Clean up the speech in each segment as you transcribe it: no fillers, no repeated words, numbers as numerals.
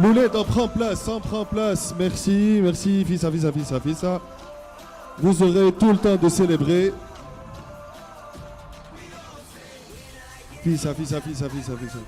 Loulette, on prend place, on prend place. Merci, merci, fissa, fissa, fissa, fissa. Vous aurez tout le temps de célébrer. Fissa, fissa, fissa, fissa, fissa.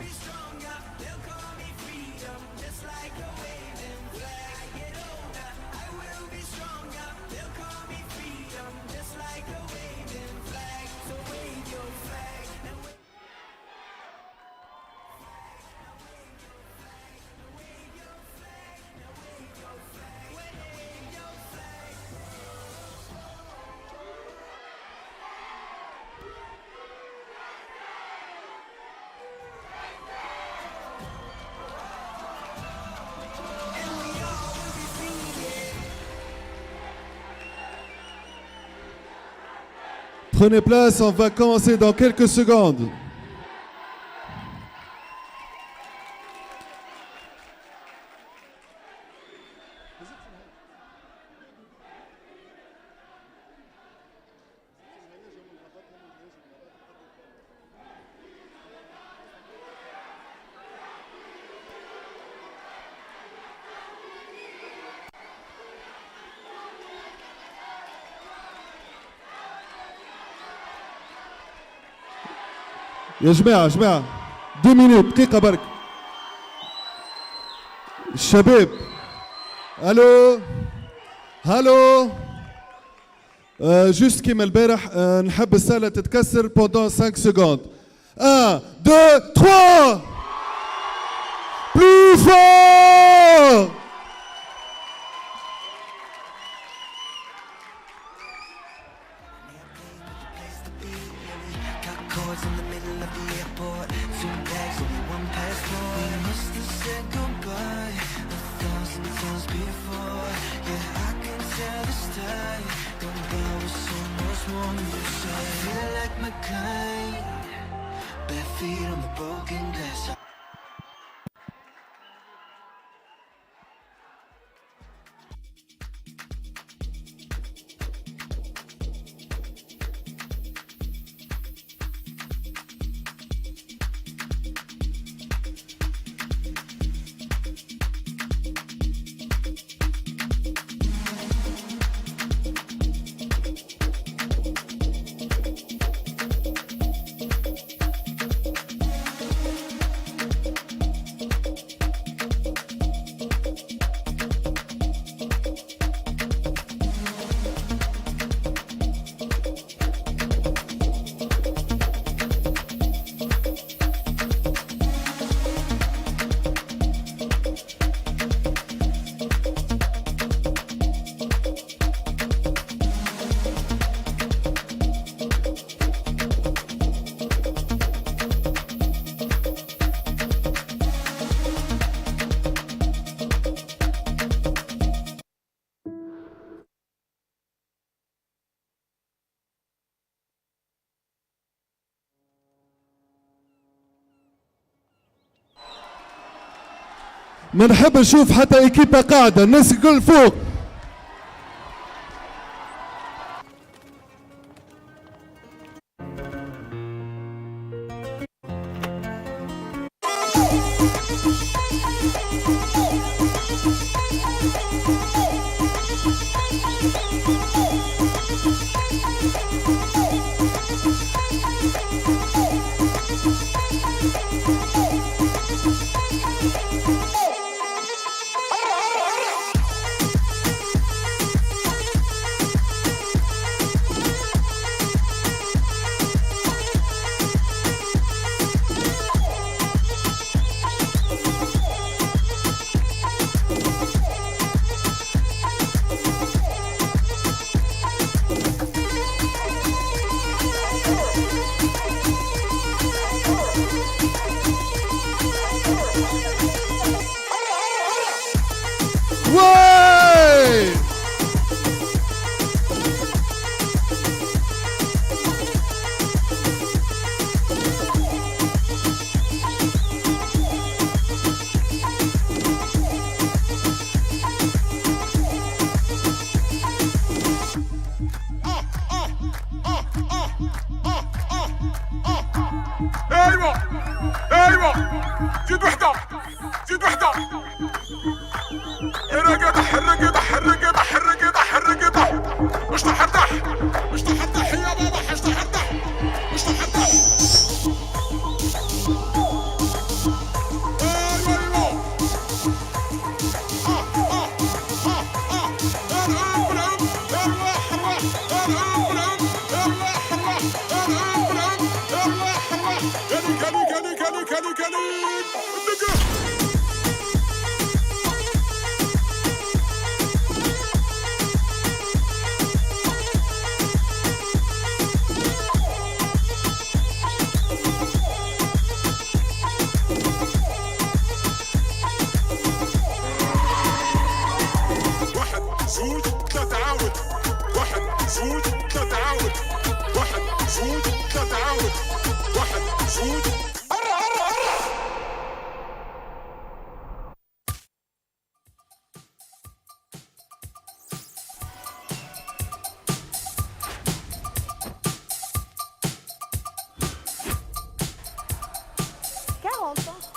Prenez place, on va commencer dans quelques secondes. يا جماعة 2 minutes دقيقة برك. الشباب الو جوست كيما البارح نحب السالة تتكسر pendant 5 secondes. 1 2 3 plus fort. ما نحب نشوف حتى ايكيبا قاعدة، الناس الكل فوق. ايوه زيد وحده الرقدة الرقدة الرقدة الرقدة الرقدة مش تحرتح مش تحرتح يا بابا مش تحرتح مش تحرتح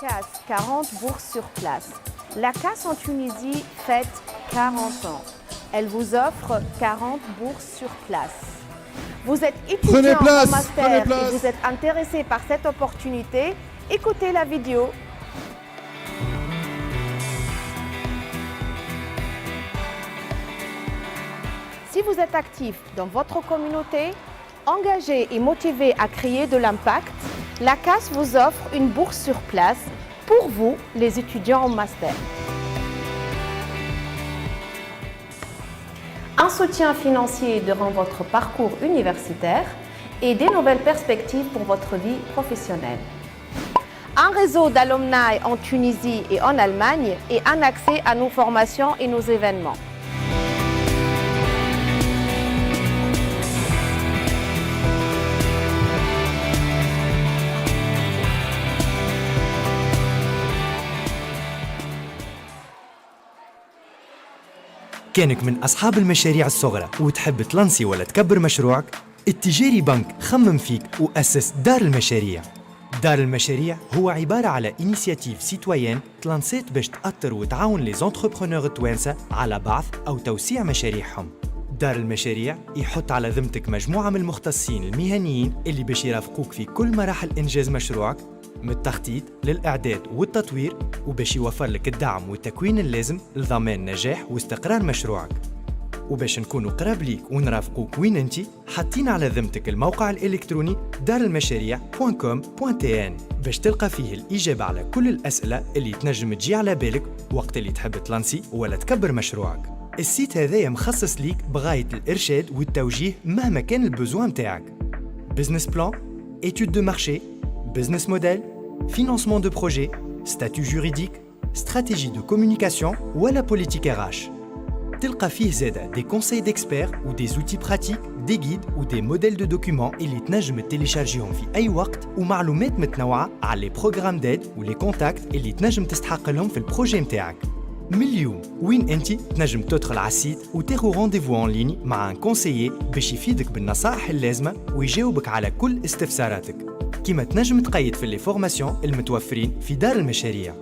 Casse 40 bourses sur place. La casse en Tunisie fête 40 ans. Elle vous offre 40 bourses sur place. Vous êtes étudiant en master et vous êtes intéressé par cette opportunité, écoutez la vidéo. Si vous êtes actif dans votre communauté, engagé et motivé à créer de l'impact, la CAS vous offre une bourse sur place pour vous, les étudiants en master. Un soutien financier durant votre parcours universitaire et des nouvelles perspectives pour votre vie professionnelle. Un réseau d'alumni en Tunisie et en Allemagne et un accès à nos formations et nos événements. كانك من أصحاب المشاريع الصغرى وتحب تلانسي ولا تكبر مشروعك؟ التجاري بنك خمم فيك وأسس دار المشاريع. دار المشاريع هو عبارة على إنيسياتيف سيتويان تلانسيت باش تأطر وتعاون لي زونتربرونور التوانسة على بعث أو توسيع مشاريعهم. دار المشاريع يحط على ذمتك مجموعة من المختصين المهنيين اللي باش يرافقوك في كل مراحل إنجاز مشروعك، من التخطيط للإعداد والتطوير، وباش يوفر لك الدعم والتكوين اللازم لضمان نجاح واستقرار مشروعك. وباش نكونوا قراب ليك ونرافقوك وين انتي، حاطين على ذمتك الموقع الإلكتروني daralmashariع.com.tn باش تلقى فيه الإجابة على كل الأسئلة اللي تنجم تجي على بالك وقت اللي تحب تلانسي ولا تكبر مشروعك. السيت هذايا مخصص ليك بغاية الإرشاد والتوجيه مهما كان البزوان متاعك. بزنس بلان، étude de marché، business model، financement de projet، statut juridique، stratégie de communication ولا politique RH. تلقى فيه زادة des conseils d'experts ou des outils pratiques, des guides ou des modèles de documents اللي تنجم تيليشارجيهم في أي وقت، ومعلومات متنوعة على les programmes d'aide و les contacts اللي تنجم تستحق لهم في البروجي متاعك. من اليوم وين انتي تنجم تدخل على السيت وتاخو رونديفو اون ليني مع ان كونسيي باش يفيدك بالنصائح اللازمة ويجاوبك على كل استفساراتك، كيما تنجم تقيد في لي فورماسيون المتوفرين في دار المشاريع.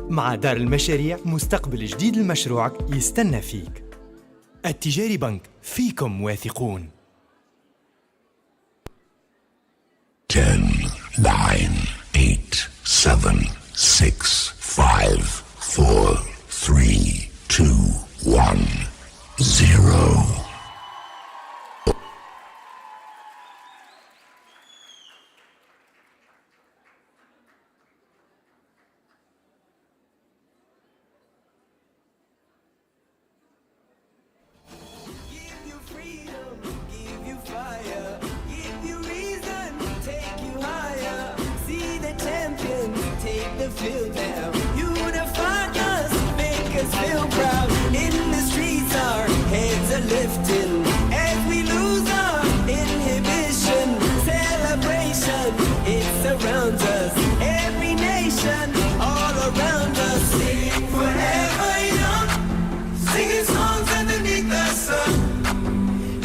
مع دار المشاريع مستقبل جديد لمشروعك يستنى فيك. التجاري بنك فيكم واثقون. 10 9 8 7 6 5 4 3 2 1 0.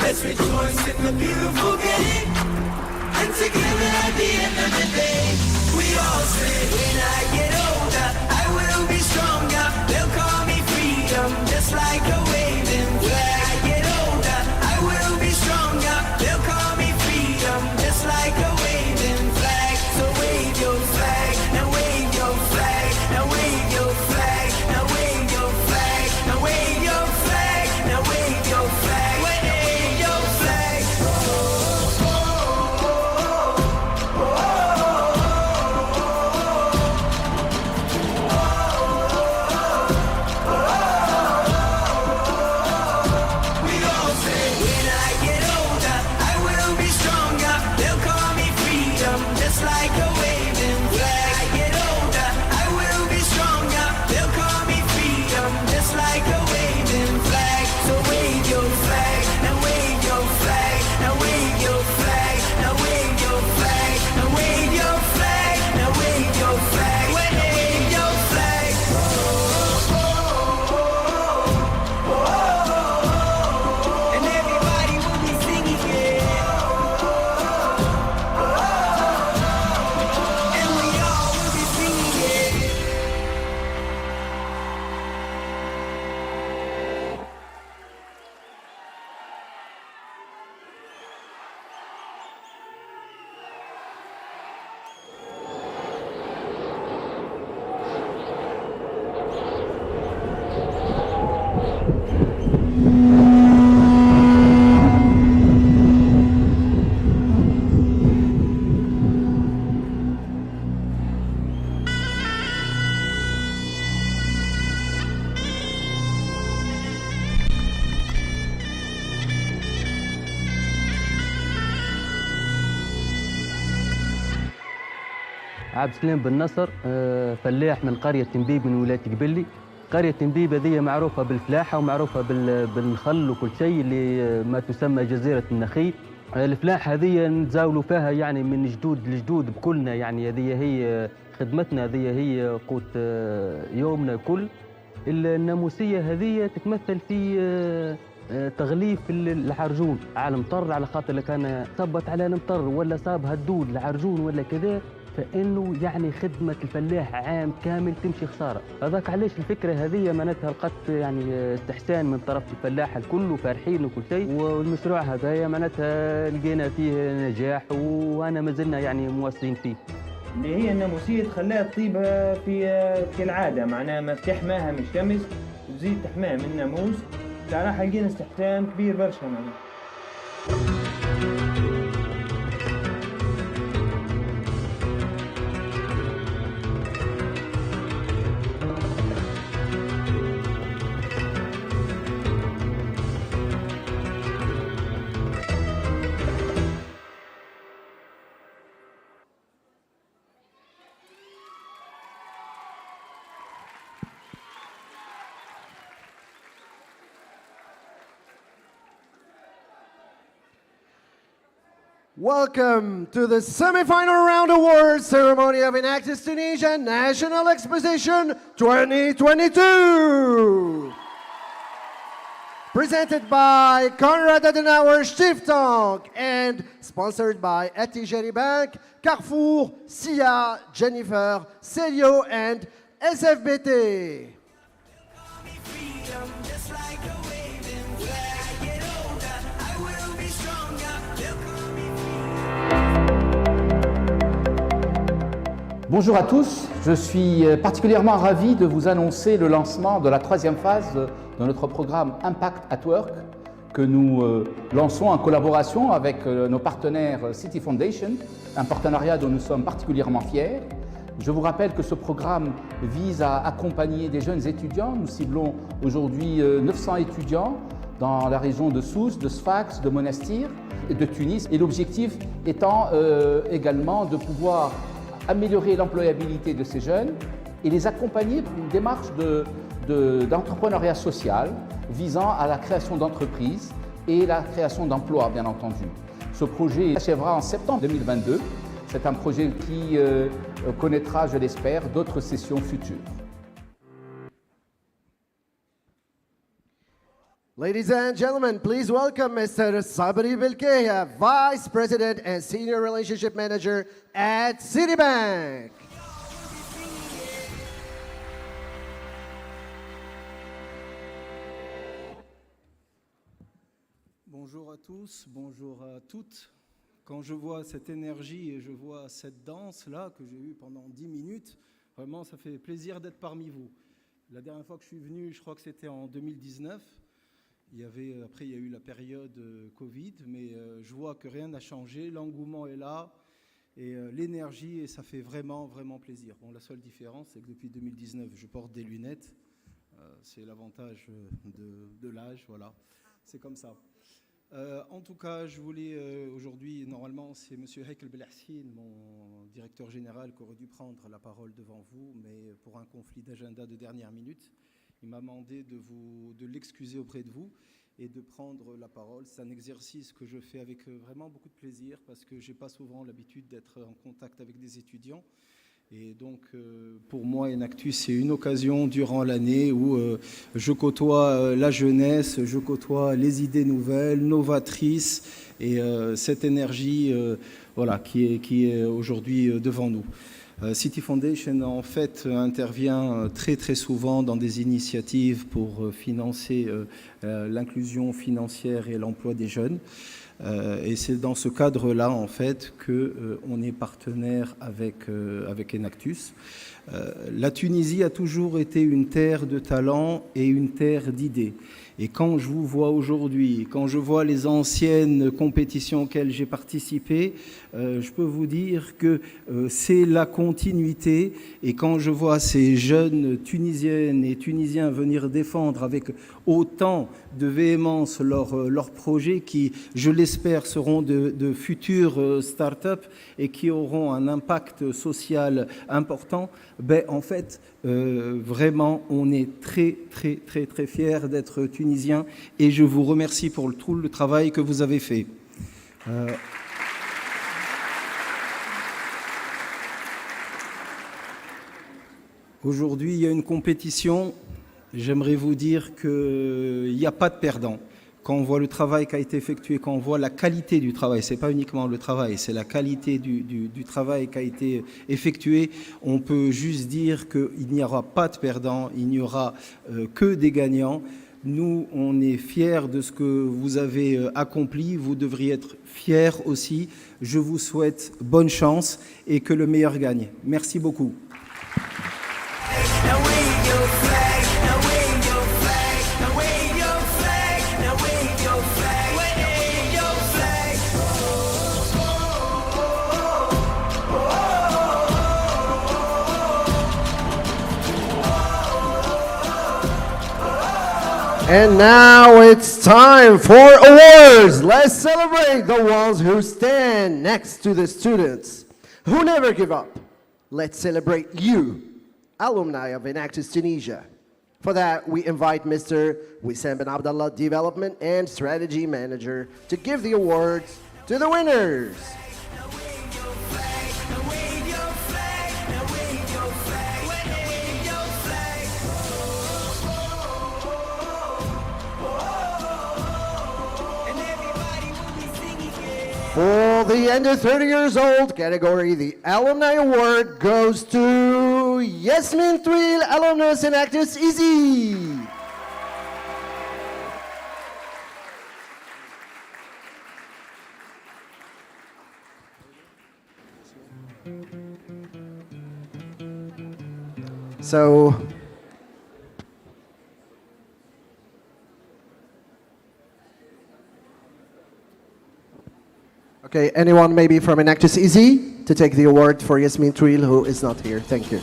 Let's rejoice in the beautiful game, and together at the end of the day, we all say, when I get older, I will be strong. عبد السلام بن نصر، فلاح من قرية تنبيب من ولاية قبلي. قرية تنبيب هذه معروفة بالفلاحة ومعروفة بالنخل وكل شيء اللي ما تسمى جزيرة النخيل. الفلاحة هذه نتزاولوا فيها يعني من جدود لجدود بكلنا، يعني هذه هي خدمتنا، هذه هي قوت يومنا كل. الناموسية هذه تتمثل في تغليف العرجون على المطر، على خاطر كان صبت على المطر ولا صاب هالدود العرجون ولا كذا، فانه يعني خدمه الفلاح عام كامل تمشي خساره. هذاك علاش الفكره هذه معناتها لقت يعني استحسان من طرف الفلاح الكل وفارحين وكل شيء، والمشروع هذايا معناتها لقينا فيه نجاح وانا ما زلنا يعني مواصلين فيه. اللي هي الناموسيه تخليها تطيب في كالعاده، معناها ما تحماها من الشمس وتزيد تحماها من الناموس. صراحه لقينا استحسان كبير برشا معناها. Welcome to the semi-final round awards ceremony of Enactus Tunisia National Exposition 2022. Presented by Konrad Adenauer Stiftung and sponsored by Attijari Bank, Carrefour, SIA, Jennifer, Celio and SFBT. Bonjour à tous, je suis particulièrement ravi de vous annoncer le lancement de la troisième phase de notre programme Impact at Work que nous lançons en collaboration avec nos partenaires City Foundation, un partenariat dont nous sommes particulièrement fiers. Je vous rappelle que ce programme vise à accompagner des jeunes étudiants. Nous ciblons aujourd'hui 900 étudiants dans la région de Sousse, de Sfax, de Monastir et de Tunis. Et l'objectif étant également de pouvoir améliorer l'employabilité de ces jeunes et les accompagner pour une démarche d'entrepreneuriat social visant à la création d'entreprises et la création d'emplois, bien entendu. Ce projet s'achèvera en septembre 2022. C'est un projet qui connaîtra, je l'espère, d'autres sessions futures. Ladies and gentlemen, please welcome Mr. Sabri Belkeya, Vice President and Senior Relationship Manager at Citibank. Bonjour à tous, bonjour à toutes. Quand je vois cette énergie et je vois cette danse-là que j'ai eue pendant 10 minutes, vraiment ça fait plaisir d'être parmi vous. La dernière fois que je suis venu, je crois que c'était en 2019. Après, il y a eu la période Covid, mais je vois que rien n'a changé. L'engouement est là et l'énergie, et ça fait vraiment, vraiment plaisir. Bon, la seule différence, c'est que depuis 2019, je porte des lunettes. C'est l'avantage de l'âge, voilà. C'est comme ça. En tout cas, je voulais aujourd'hui, normalement, c'est M. Heikel Belhassine, mon directeur général, qui aurait dû prendre la parole devant vous, mais pour un conflit d'agenda de dernière minute, il m'a demandé de l'excuser auprès de vous et de prendre la parole. C'est un exercice que je fais avec vraiment beaucoup de plaisir parce que je n'ai pas souvent l'habitude d'être en contact avec des étudiants. Et donc, pour moi, Enactus, c'est une occasion durant l'année où je côtoie la jeunesse, je côtoie les idées nouvelles, novatrices et cette énergie voilà, qui est aujourd'hui devant nous. City Foundation, en fait, intervient très très souvent dans des initiatives pour financer l'inclusion financière et l'emploi des jeunes. Et c'est dans ce cadre-là, en fait, qu'on est partenaire avec Enactus. La Tunisie a toujours été une terre de talent et une terre d'idées. Et quand je vous vois aujourd'hui, quand je vois les anciennes compétitions auxquelles j'ai participé, je peux vous dire que c'est la continuité. Et quand je vois ces jeunes Tunisiennes et Tunisiens venir défendre avec autant de véhémence leurs projets qui, je l'espère, j'espère, seront de futures start-up et qui auront un impact social important, en fait, vraiment, on est très, très, très, très fiers d'être tunisiens et je vous remercie pour tout le travail que vous avez fait. Aujourd'hui, il y a une compétition. J'aimerais vous dire qu'il n'y a pas de perdant. Quand on voit le travail qui a été effectué, quand on voit la qualité du travail, ce n'est pas uniquement le travail, c'est la qualité du travail qui a été effectué, on peut juste dire qu'il n'y aura pas de perdant, il n'y aura que des gagnants. Nous, on est fiers de ce que vous avez accompli, vous devriez être fiers aussi. Je vous souhaite bonne chance et que le meilleur gagne. Merci beaucoup. Now wave your flag, now wave your flag, now wave your flag, now wave your flag, wave your flag. And now it's time for awards. Let's celebrate the ones who stand next to the students, who never give up. Let's celebrate you, alumni of Enactus Tunisia. For that, we invite Mr. Wissam bin Abdallah, Development and Strategy Manager, to give the awards to the winners. For the under 30 years old category, the Alumni Award goes to Yasmin Twil, alumnus Enactus Easy. So, okay, anyone maybe from Enactus Easy to take the award for Yasmin Twil, who is not here. Thank you.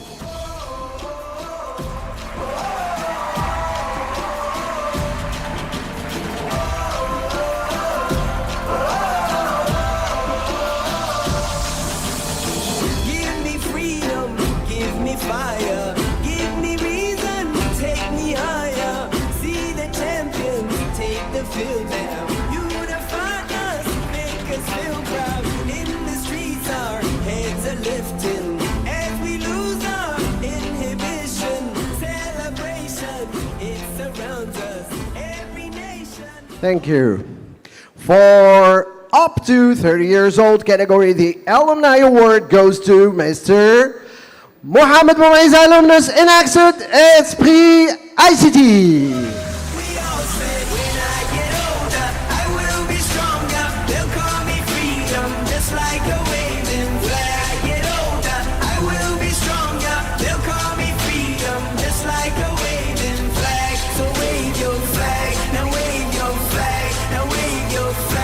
Give me freedom, give me fire, give me reason, take me higher. See the champions take the field now. Unify us, make us feel proud. In the streets, our heads are lifting as we lose our inhibition. Celebration, it surrounds us, every nation. Thank you. For up to 30 years old category, the Alumni Award goes to Mr. Mohamed Mouaiz, alumnus Enactus Esprit ICT. We all said when I get older, I will be stronger. They'll call me freedom, just like a waving flag. Get older, I will be stronger. They'll call me freedom, just like a waving flag. So wave your flag, now wave your flag, now wave your flag.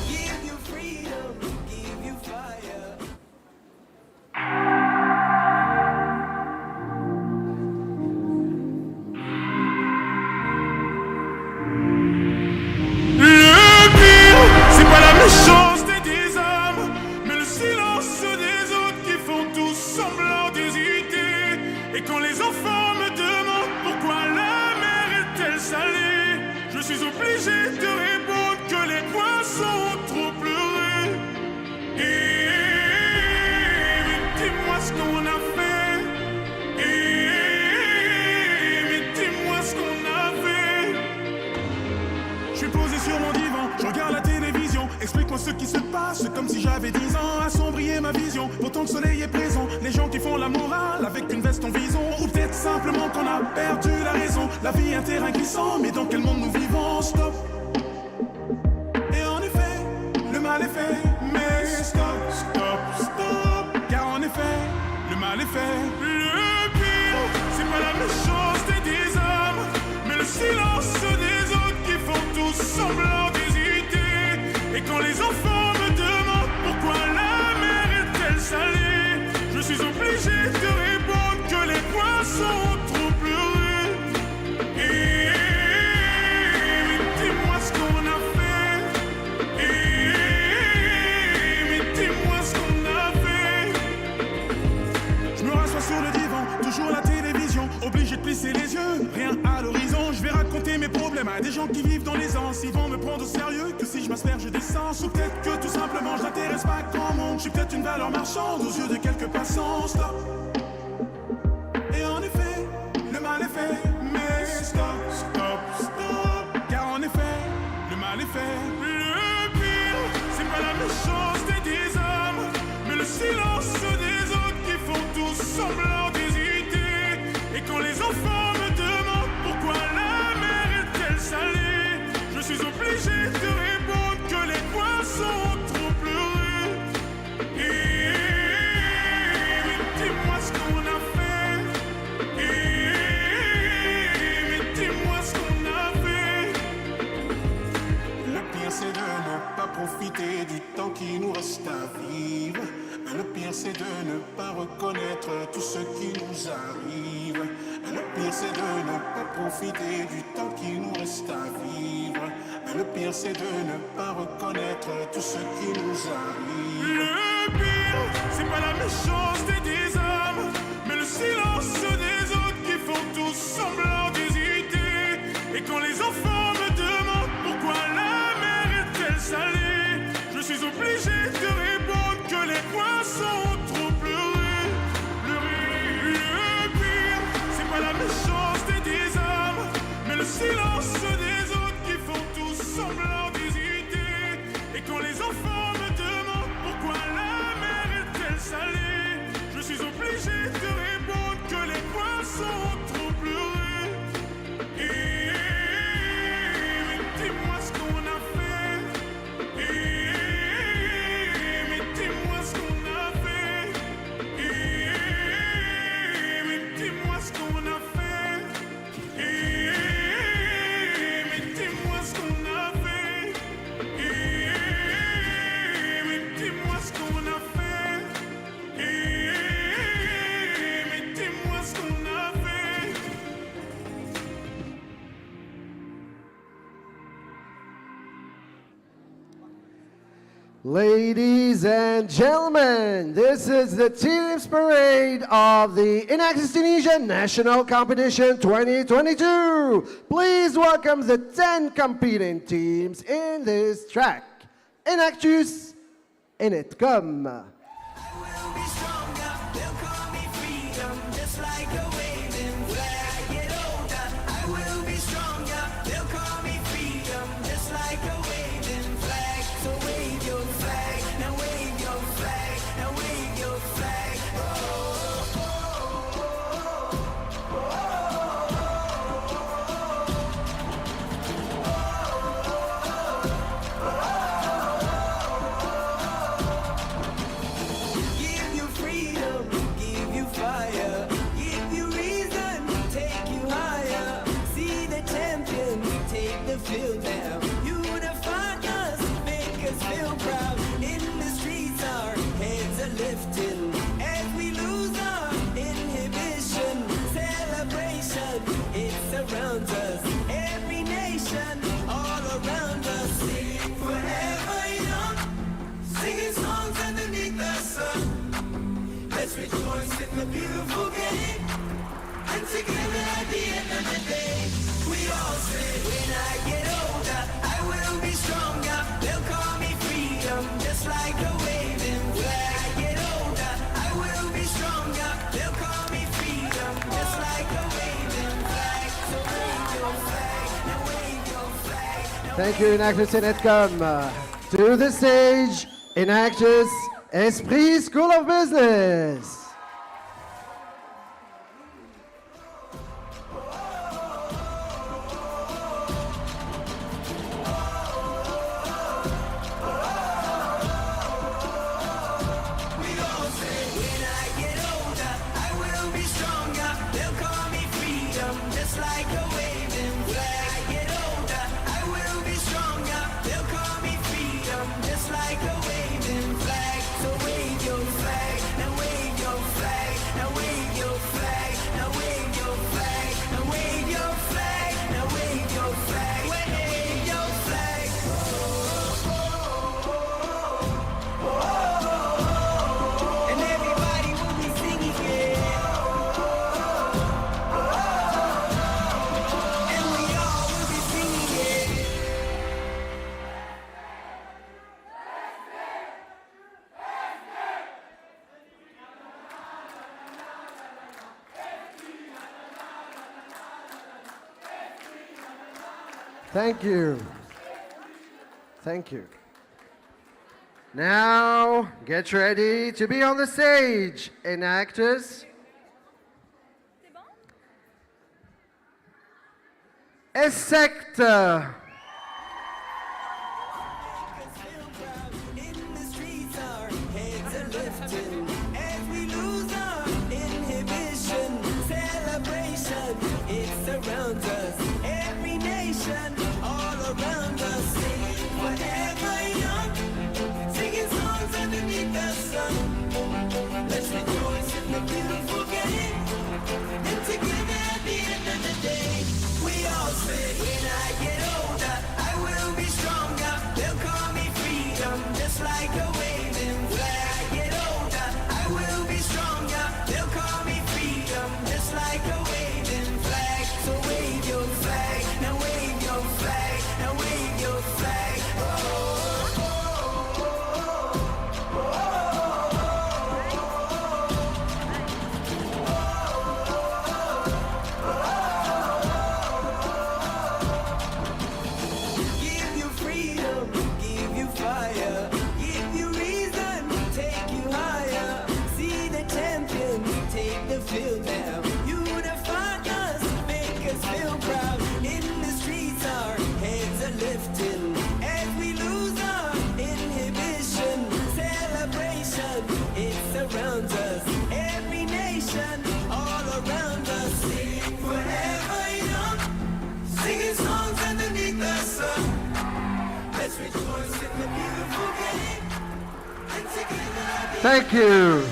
Give you freedom, give you fire. Le pire, c'est pas la méchanceté des hommes, mais le silence des autres qui font tous semblant d'hésiter. Et quand les enfants me demandent pourquoi la mer est-elle salée, je suis obligé de répondre que les poissons ont trop pleuré. Mais dis-moi ce qu'on a fait. Mais dis-moi ce qu'on a fait. Je suis posé sur mon divan, je regarde la télévision. Explique-moi ce qui se passe, comme si j'avais 10 ans. Assombrir ma vision, pourtant le soleil est présent. Les gens qui font la morale avec une veste en vison. Ou peut-être simplement qu'on a perdu la raison. La vie est un terrain glissant, mais dans quel monde nous vivons? Stop. Et en effet, le mal est fait. Mais stop, stop, stop. Car en effet, le mal est fait. Le pire, c'est pas la méchanceté des hommes, mais le silence des autres qui font tous semblant d'hésiter. Et quand les enfants me demandent suis obligé de répondre que les poissons ont trop pleuré. Mais dis-moi ce qu'on a fait. Mais dis-moi ce qu'on a fait. Je me rassois sur le divan, toujours la télévision, obligé de plisser les yeux, rien à l'horizon. Je vais raconter mes problèmes à des gens qui vivent dans l'aisance. Ils vont me prendre au sérieux que si je m'asperge d'essence. Ou peut-être que tout simplement je n'intéresse pas grand monde. Je suis peut-être une valeur marchande aux yeux de quelques passants. Stop. Et en effet, le mal est fait. Mais stop, stop, stop. Car en effet, le mal est fait. Le pire, c'est pas la méchanceté des hommes, mais le silence des autres qui font tous semblant d'hésiter. Et quand les enfants me demandent pourquoi la mer est-elle salée, je suis obligé de répondre que les poissons ont trop pleuré. Mais dis-moi ce qu'on a fait. Mais dis-moi ce qu'on a fait. Le pire c'est de ne pas profiter du temps qui nous reste à vivre. Le pire c'est de ne pas reconnaître tout ce qui nous arrive. Le pire c'est de ne pas profiter du temps qui nous reste à vivre. Le pire c'est de ne pas reconnaître tout ce qui nous arrive. Le pire, c'est pas la méchanceté des hommes, mais le silence des autres qui font tous semblant d'hésiter. Et quand les enfants me demandent pourquoi la mer est-elle salée, je suis obligé de répondre que les poissons ont trop pleuré. Le pire, c'est pas la méchanceté des hommes, mais le silence des autres qui font tous semblant d'hésiter. Et quand les enfants me demandent pourquoi la mer est-elle salée, je suis obligé de répondre que les poissons ont trop pleuré. Mais dis-moi ce qu'on a fait. Mais dis-moi ce qu'on a fait. Mais dis-moi ce qu'on a fait. Mais dis-moi ce qu'on a fait. Mais dis-moi ce qu'on a fait. Mais dis-moi ce qu'on a fait. Ladies and gentlemen, this is the team's parade of the Enactus Tunisia National Competition 2022. Please welcome the 10 competing teams in this track. Enactus, Enetcom. Will be stronger, they'll call me freedom, just like a waving flag. I get older, I will be stronger, they'll call me freedom, just like a waving flag. So wave your flag, now wave your flag, now wave your flag. Give you freedom, give you fire, give you reason, take you higher. See the champion, take the field now. Unify us, make us feel proud. In the streets, our heads are lifting as we lose our inhibition. Celebration, it surrounds us. Every nation, all around us. Sing forever young, singing songs underneath the sun. Let's rejoice in the beautiful game. And together at the end of the day, we all say, when I get older, I will be stronger. They'll call me freedom, just like a waving flag. I get older, I will be stronger. They'll call me freedom, just like a waving flag. So wave your flag, now wave your flag. Thank you, Enactus Enetcom. To the stage, Enactus Esprit School of Business. We all say, when I get older, I will be stronger. They'll call me freedom, just like a waving flag. I get older, I will be stronger. They'll call me freedom, just like a waving flag. So wave your flag, now wave your Thank you. Thank you. Now, get ready to be on the stage. Enactus. Sector. In the streets, our heads are lifting as we lose our inhibition. Celebration, it surrounds us. Every nation, all around us, singing forever young, singing songs underneath the sun. Let's rejoice in the beautiful game, and together at the end of the day, we all say, when I get older, I will be stronger. They'll call me freedom, just like a waving flag. I get older, I will be stronger. They'll call me freedom, just like a waving flag. So wave your flag, now wave your flag, now wave your flag. Give you freedom, give you fire, give you reason, take you higher. See the champions take the field now. Unify us, make us feel proud. In the streets, our heads are lifting as we lose our inhibition. Celebration, it surrounds us. Every nation, all around us, singing forever young, singing songs underneath the sun. Let's rejoice in the beautiful game, and together. Thank you.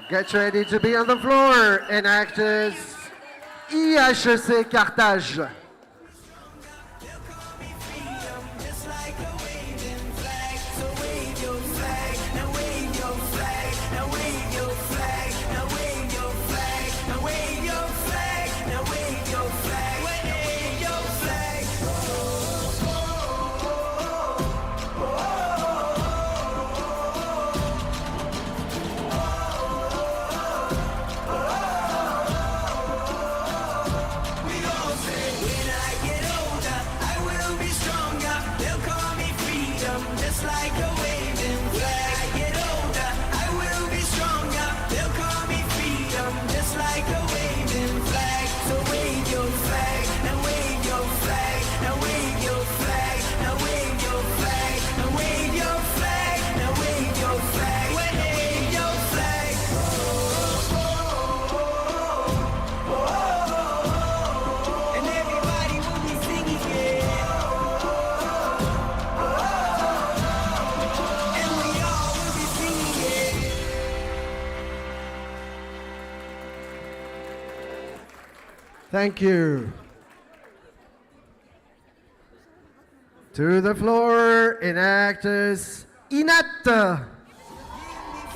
Get ready to be on the floor. Enactus IHC Carthage. Just like a waving flag, so wave your flag, now wave your flag, now wave your flag, now wave your flag, now wave your flag, now wave your flag, wave your flag. We all say, when I get older, I will be stronger. They'll call me freedom, just like a waving flag. I get older, I will be stronger. They'll call me freedom, just like a waving flag. So wave your flag, now wave your flag, now wave your flag, now wave your flag, now wave your flag, now wave your flag, wave your flag. And everybody will be singing it. And we all will be singing it. Thank you. To the floor, Enactus Inat.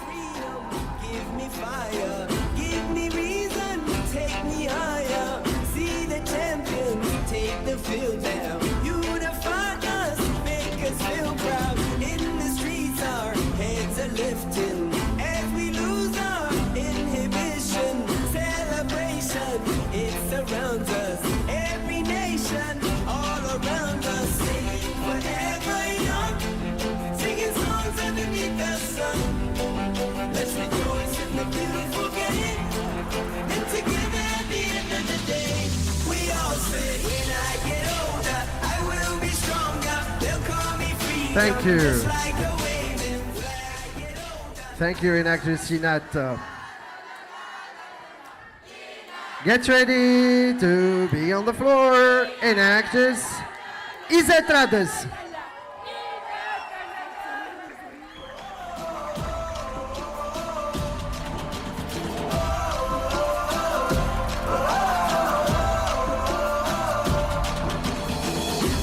Freedom, give me fire, give me reason, take me higher. See the champions take the field now. Unify us, make us feel proud. In the streets, our heads are lifting as we lose our inhibition. Celebration, it surrounds us. Every nation, all around us, singing forever young, singing songs underneath the sun. Let's rejoice in the beautiful game, and together at the end of the day, we all say, when I get older, I will be stronger. They'll call me freedom, Thank you. just like a waving flag. Get older. Thank you, Enactus Inat. Get ready to be on the floor. Enactus Izetrades.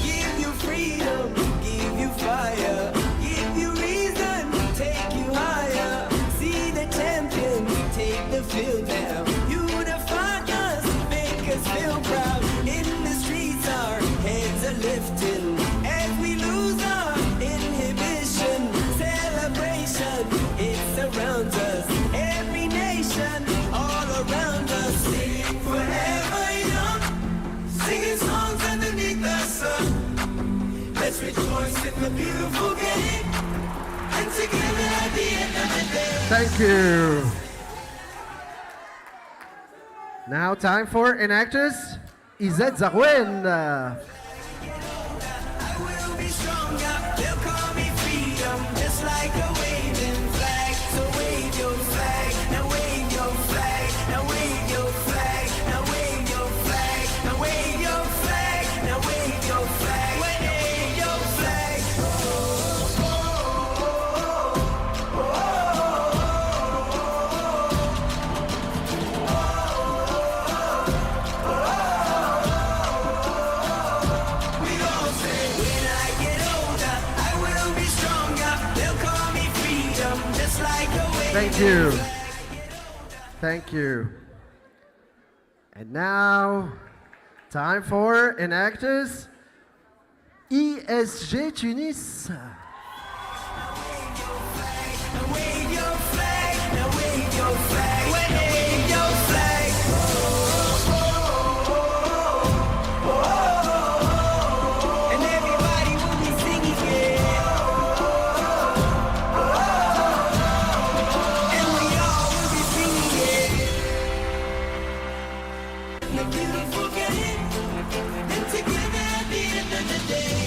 Give you freedom, give you fire, give you reason, take you higher. See the champions take the field now. Unify us, make us feel proud. In the streets, our heads are lifting as we lose Let's rejoice in the beautiful game. And together at the end of the day. Thank you. Now time for Enactus Izet Zarwen. I will be stronger. They'll call me freedom, just like a waving flag. So wave your flag, now wave your flag, now wave your flag, now wave your flag, now wave your flag, now wave your flag, wave your flag. We all say when I get older, I will be stronger. They'll call me freedom, just like a waving Thank you. flag. Thank you. And now, time for Enactus ESG Tunis. Now wave your flag, now wave your flag, wave your flag. And everybody will be singing it. And we all will be singing it. The beautiful game. And together at the end of the day,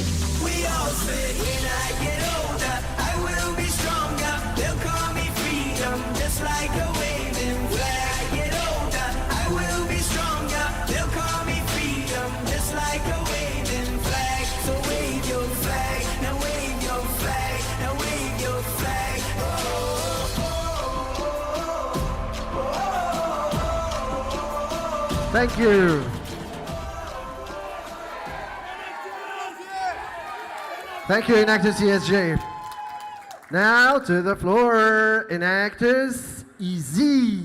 we all say when I get older, I will be stronger. They'll call me freedom, just like a waving flag. I get older, I will be stronger. They'll call me freedom, just like a waving flag. So wave your flag, now wave your flag, now wave your flag. Thank you. Thank you, Enactus ESG. Now to the floor, Enactus Easy.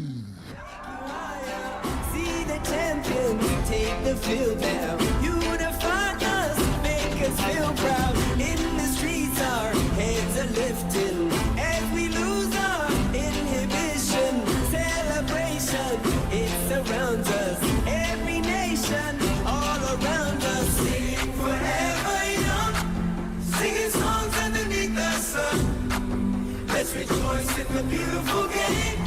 See the champions take the field now. Unify us, make us feel proud. In the streets, our heads are lifting as we lose our inhibition. Celebration, it surrounds us. Every nation, all around us, singing forever young, singing songs underneath the sun. Let's rejoice in the beautiful game.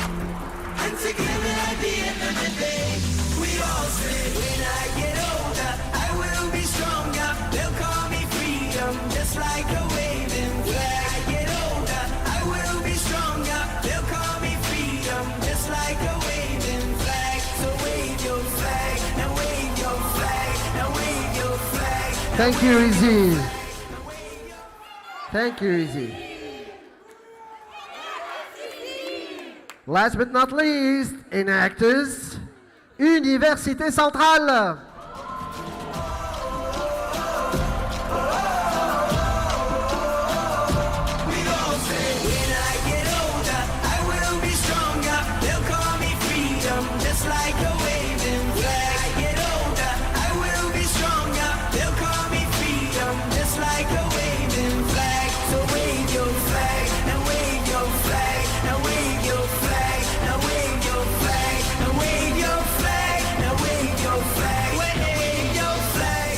And together at the end of the day, we all say when I get older, I will be stronger. They'll call me freedom, just like a waving flag. I get older, I will be stronger. They'll call me freedom, just like a waving flag. So wave your flag, now wave your flag, now wave your flag. Thank you, Easy. Thank you, Easy. Last but not least, Enactus Université Centrale. We all say when I get older, I will be stronger. They'll call me freedom, just like a waving flag. I get older, I will be stronger. They'll call me freedom, just like a waving flag. So wave your flag, now wave your flag, now wave your flag, now wave your flag, now wave your flag, now wave your flag, wave your flag.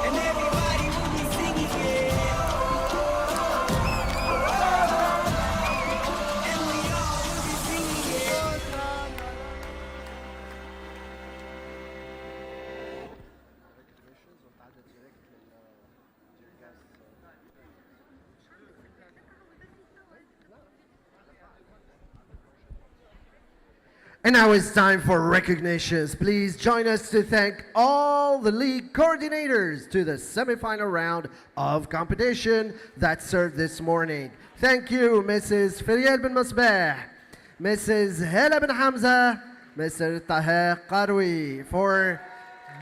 And everybody will be singing it. And we all will be singing it. And now it's time for recognitions. Please join us to thank all the league coordinators to the semifinal round of competition that served this morning. Thank you, Mrs. Filiel Ben Mosbeh, Mrs. Hela Ben Hamza, Mr. Taher Qaroui, for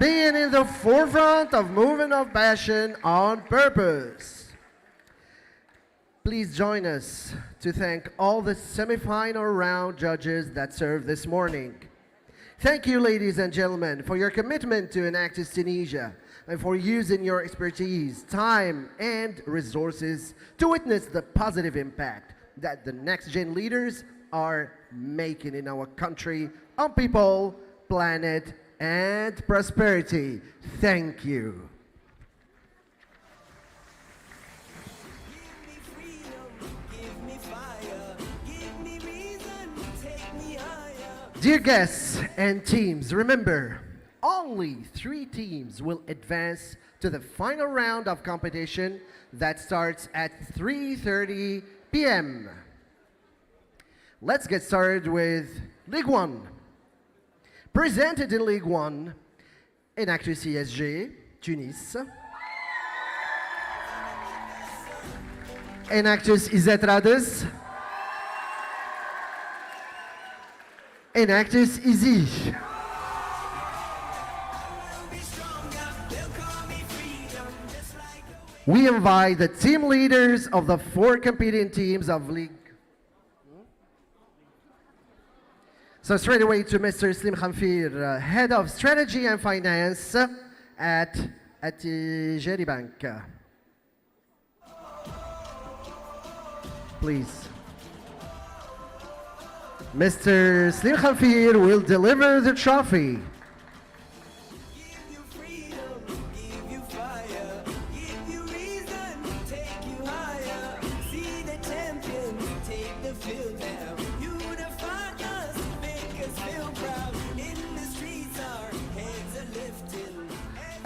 being in the forefront of movement of passion on purpose. Please join us to thank all the semifinal round judges that served this morning. Thank you, ladies and gentlemen, for your commitment to Enactus Tunisia and for using your expertise, time, and resources to witness the positive impact that the next-gen leaders are making in our country, on people, planet, and prosperity. Thank you. Dear guests and teams, remember, only 3 teams will advance to the final round of competition that starts at 3:30 p.m. Let's get started with League 1. Presented in League 1, Enactus ESG, Tunis. Enactus Izetrades. Enactus Easy. We invite the team leaders of the 4 competing teams of League. So straight away to Mr. Slim Khamfir, Head of Strategy and Finance at JEUDI Bank. Please. Mr. Slim Khamfir will deliver the trophy.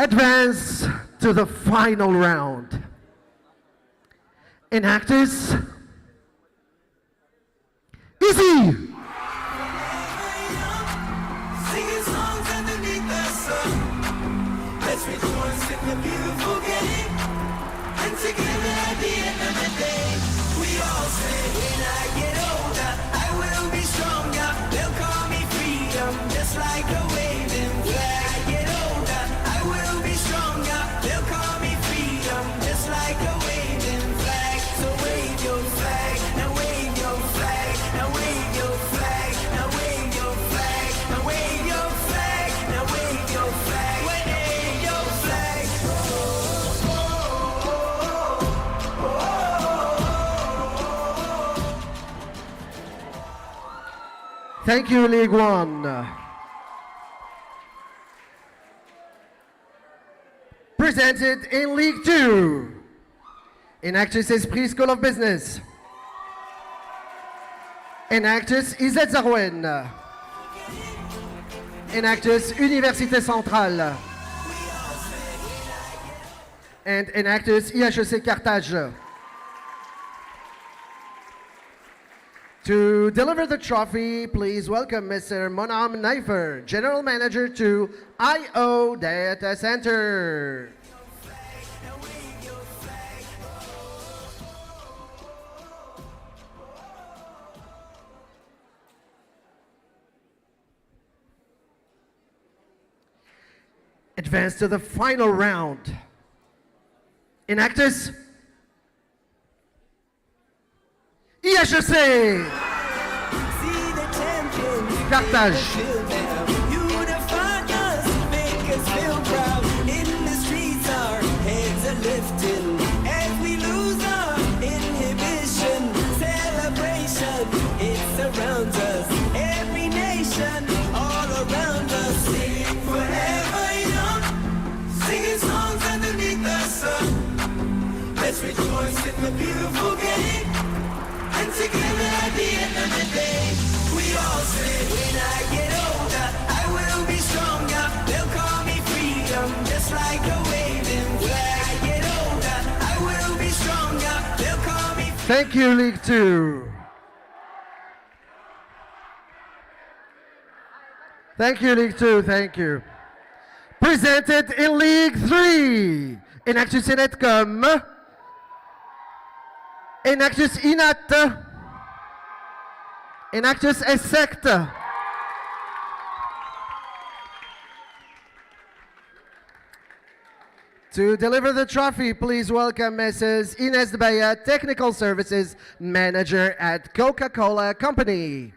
Advance to the final round. Enactus Easy. Let's rejoice in the beautiful game, and together at the end of the day, we all say, when I get older, I will be stronger. They'll call me freedom, just like a waving flag. I get older, I will be stronger. They'll call me freedom, just like a waving flag. So wave your flag, now wave your flag, now wave your flag, now wave your flag, now wave your flag, now wave your flag, wave your flag. Thank you, League 1. Presented in League 2, Enactus Esprit School of Business. Enactus IZ Zarouen. Enactus Université Centrale. And Enactus IHEC Carthage. To deliver the trophy, please welcome Mr. Monam Neifer, General Manager to IO Data Center. Advance to the final round. Enactus IHEC Carthage. Around us, every nation, all around us, singing forever young, singing songs underneath the sun. Let's rejoice in the beautiful game, and together at the end of the day, we all say, when I get older, I will be stronger. They'll call me freedom, just like a waving flag. I get older, I will be stronger. They'll call me. Thank you, League 2. Thank you, League 2, thank you. Presented in League 3, Enactus Inetcom, Enactus Inat, Enactus Essect. To deliver the trophy, please welcome Mrs. Ines Debaya, Technical Services Manager at Coca-Cola Company.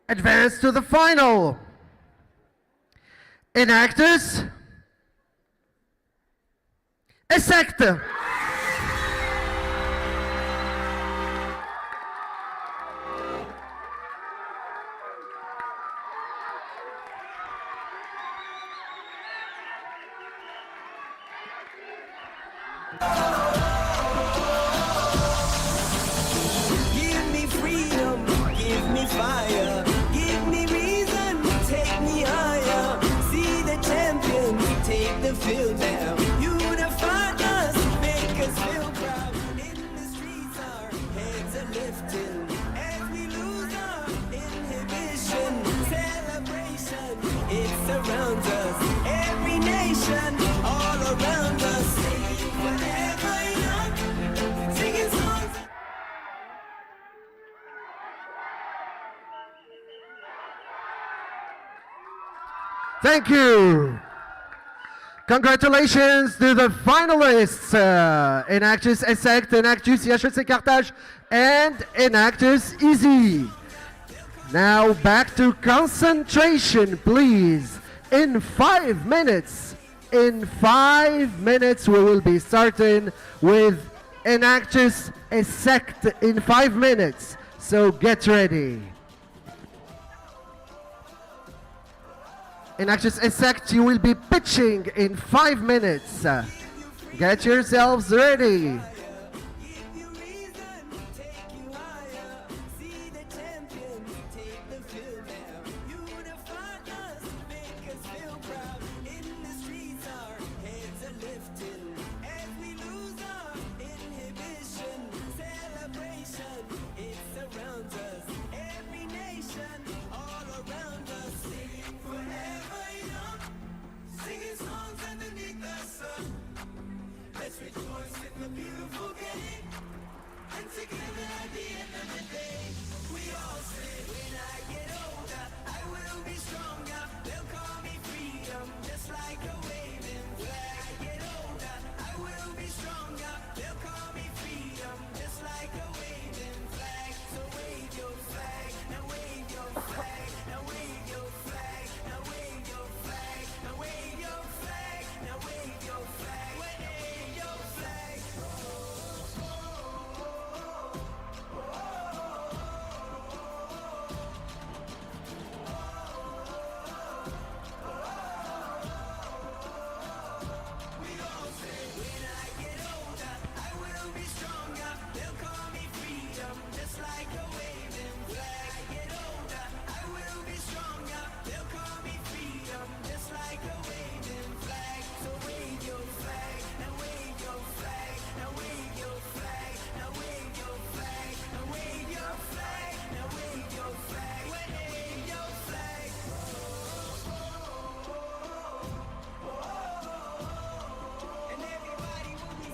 advance to the final. Enactus Tunisia. Give me freedom, give me fire, give me reason, take me higher. See the champions take the field now. Unify us, make us feel proud. In the streets our heads are lifting as we lose our inhibition. Celebration, it surrounds us. Every nation, all around us. Singing forever young, singing songs. Thank you. Congratulations to the finalists, Enactus Essect, Enactus HEC Carthage, and Enactus Easy. Now back to concentration, please. In 5 minutes, we will be starting with Enactus Essect in 5 minutes. So get ready. Enactus Essect, you will be pitching in 5 minutes. Get yourselves ready.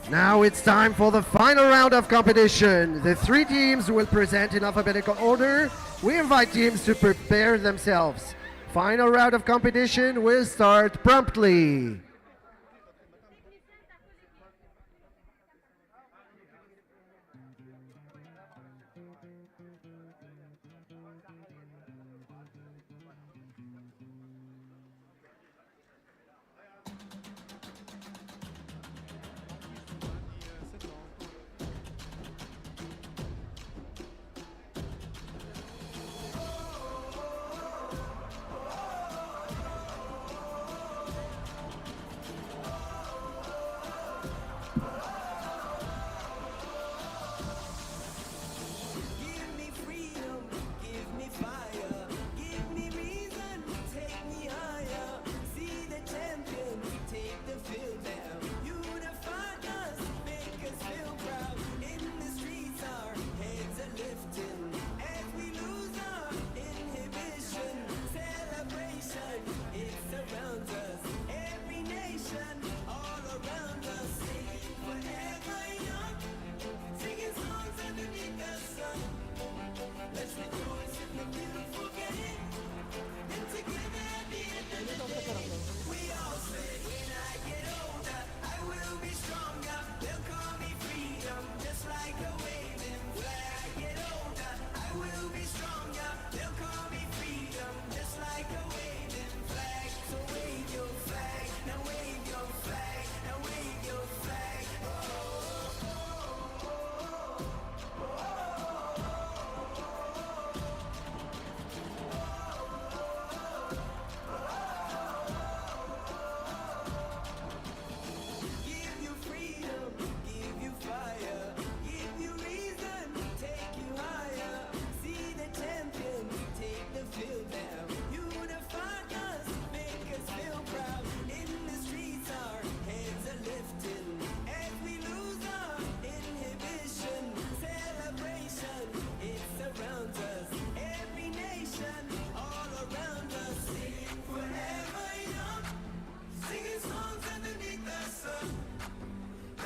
Now it's time for the final round of competition. The 3 teams will present in alphabetical order. We invite teams to prepare themselves. Final round of competition will start promptly.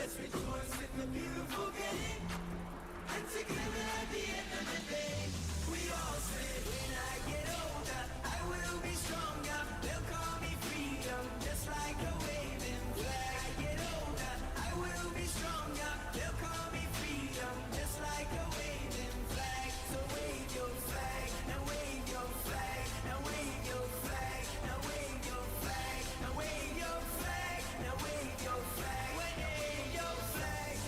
Let's rejoice in the beautiful game. And together at the end of the day, we all say, when I get older, I will be stronger. They'll call me freedom, just like a waving flag. I get older, I will be stronger. They'll call me freedom, just like a waving flag. So wave your flag, now wave your flag, now wave your flag, now wave your flag, now wave your flag, now wave your flag, wave your flag.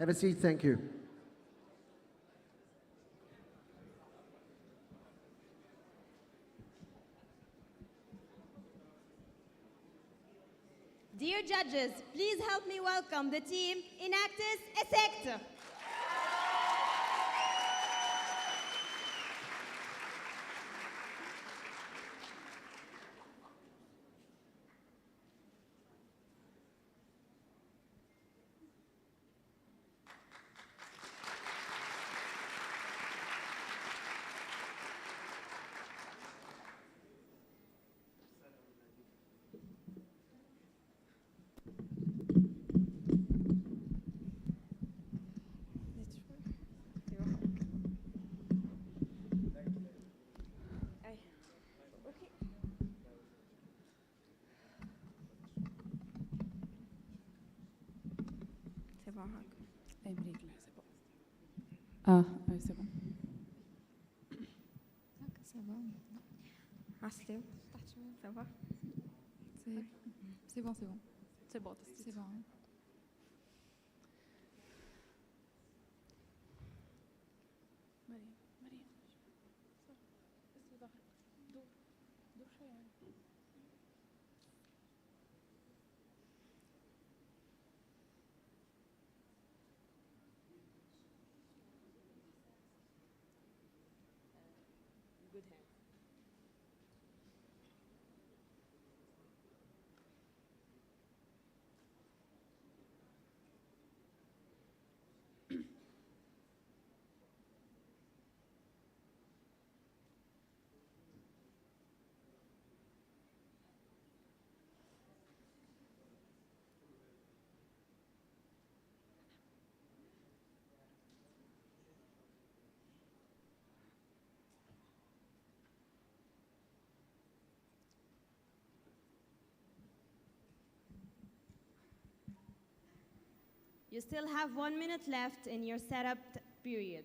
Have a seat, thank you. Dear judges, please help me welcome the team Enactus Tunisia. Ah, c'est bon. Ça va. Aslew, ça va? C'est bon, c'est bon. C'est bon, c'est bon. You still have 1 minute left in your setup period.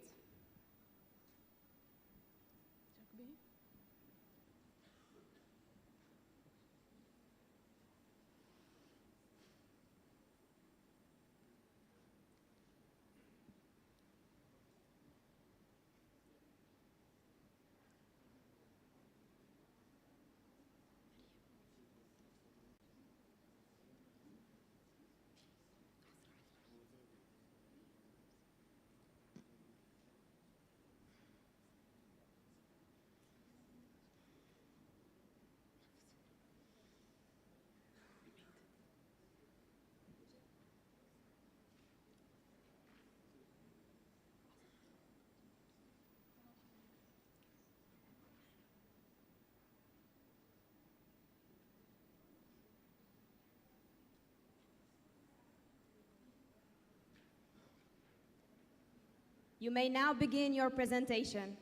You may now begin your presentation.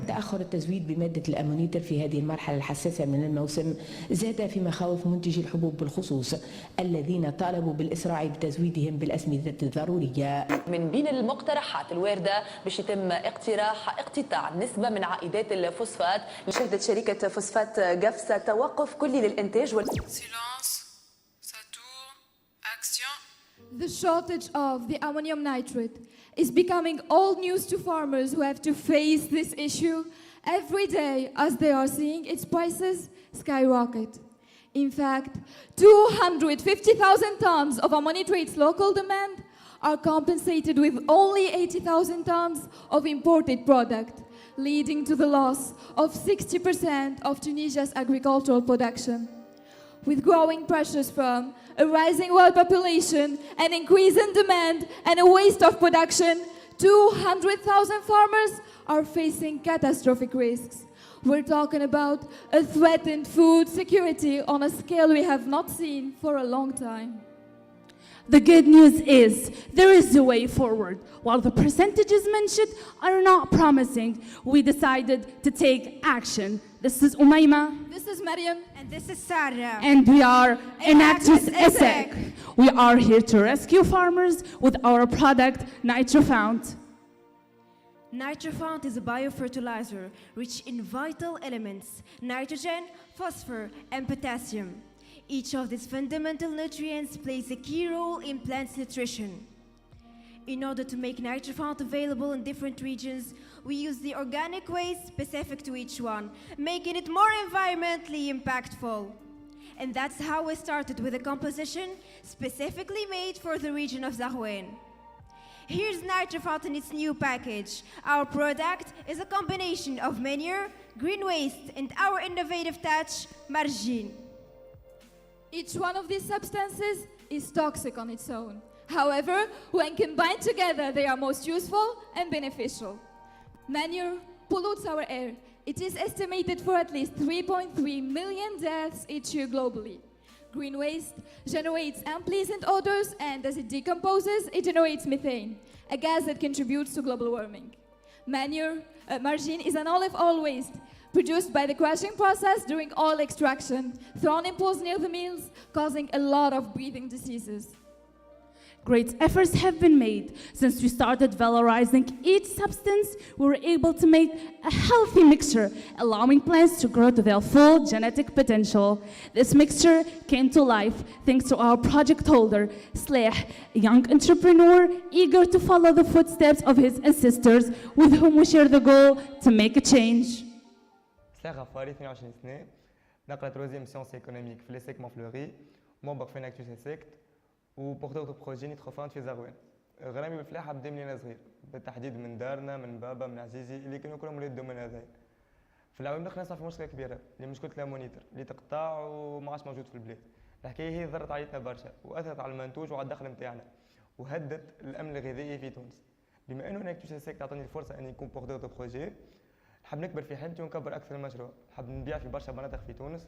تأخر التزويد بمادة الأمونيتر في هذه المرحلة الحساسة من الموسم زاد في مخاوف منتجي الحبوب بالخصوص الذين طالبوا بالإسراع بتزويدهم بالأسمدة الضرورية. من بين المقترحات الواردة باش يتم اقتطاع نسبة من عائدات الفوسفات. شهدت شركة فوسفات قفصة توقف كلي للإنتاج The shortage of the ammonium nitrate is becoming old news to farmers who have to face this issue every day as they are seeing its prices skyrocket. In fact, 250,000 tons of ammonitrate's local demand are compensated with only 80,000 tons of imported product, leading to the loss of 60% of Tunisia's agricultural production. With growing pressures from a rising world population, an increase in demand, and a waste of production, 200,000 farmers are facing catastrophic risks. We're talking about a threatened food security on a scale we have not seen for a long time. The good news is there is a way forward. While the percentages mentioned are not promising, we decided to take action. This is Umayma. This is Mariam. And this is Sarah. And we are Enactus Tunisia. We are here to rescue farmers with our product, NitroFount. Nitrofound is a biofertilizer rich in vital elements, nitrogen, phosphor, and potassium. Each of these fundamental nutrients plays a key role in plants' nutrition. In order to make Nitrofound available in different regions, we use the organic waste specific to each one, making it more environmentally impactful. And that's how we started with a composition specifically made for the region of JUIN. Here's Nitrofound in its new package. Our product is a combination of manure, green waste, and our innovative touch, MERCREDI. Each one of these substances is toxic on its own. However, when combined together, they are most useful and beneficial. Manure pollutes our air. It is estimated for at least 3.3 million deaths each year globally. Green waste generates unpleasant odors, and as it decomposes, it generates methane, a gas that contributes to global warming. Margarine is an olive oil waste produced by the crushing process during oil extraction, thrown in pools near the mills, causing a lot of breathing diseases. Great efforts have been made. Since we started valorizing each substance, we were able to make a healthy mixture, allowing plants to grow to their full genetic potential. This mixture came to life thanks to our project holder, Sleh, a young entrepreneur eager to follow the footsteps of his ancestors, with whom we share the goal to make a change. سلاح غفاري 22 سنة نقرأ تروزيام سيونس ايكونوميك في ليسيك مونفلوري ممبر في اناكتوس سيكت وبورتور دو بروجي نيتروفاند في زاروين. غرامي بالفلاحة بدا من انا صغير بالتحديد من دارنا من بابا من عزيزي اللي كانوا كلهم ولاد الدومين هذايا. في العوام دخلنا صار في مشكلة كبيرة اللي مشكلة لامونيتر اللي تقطع وما عادش موجود في البلاد. الحكاية هي ضرت علينا برشا وأثرت على المنتوج وعلى الدخل نتاعنا وهدت الأمن الغذائي في تونس. بما أنه اناكتوس سيكت تعطيني الفرصة أني نكون بورتور دو بروجي نحب نكبر في حلمتي ونكبر أكثر المشروع، نحب نبيع في برشا مناطق في تونس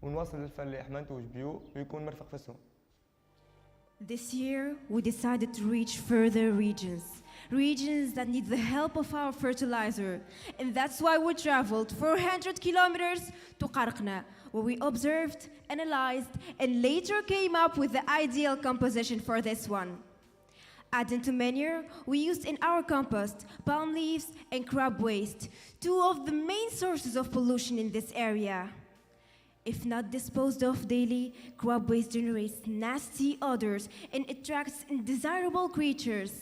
ونوصل للفلاح منتوج بيو ويكون مرفق في السوق. This year, we decided to reach further regions that need the help of our fertilizer. And that's why we traveled 400 kilometers to Qarqna, where we observed, analyzed, and later came up with the ideal composition for this one. Adding to manure, we used in our compost palm leaves and crab waste, two of the main sources of pollution in this area. If not disposed of daily, crab waste generates nasty odors and attracts undesirable creatures.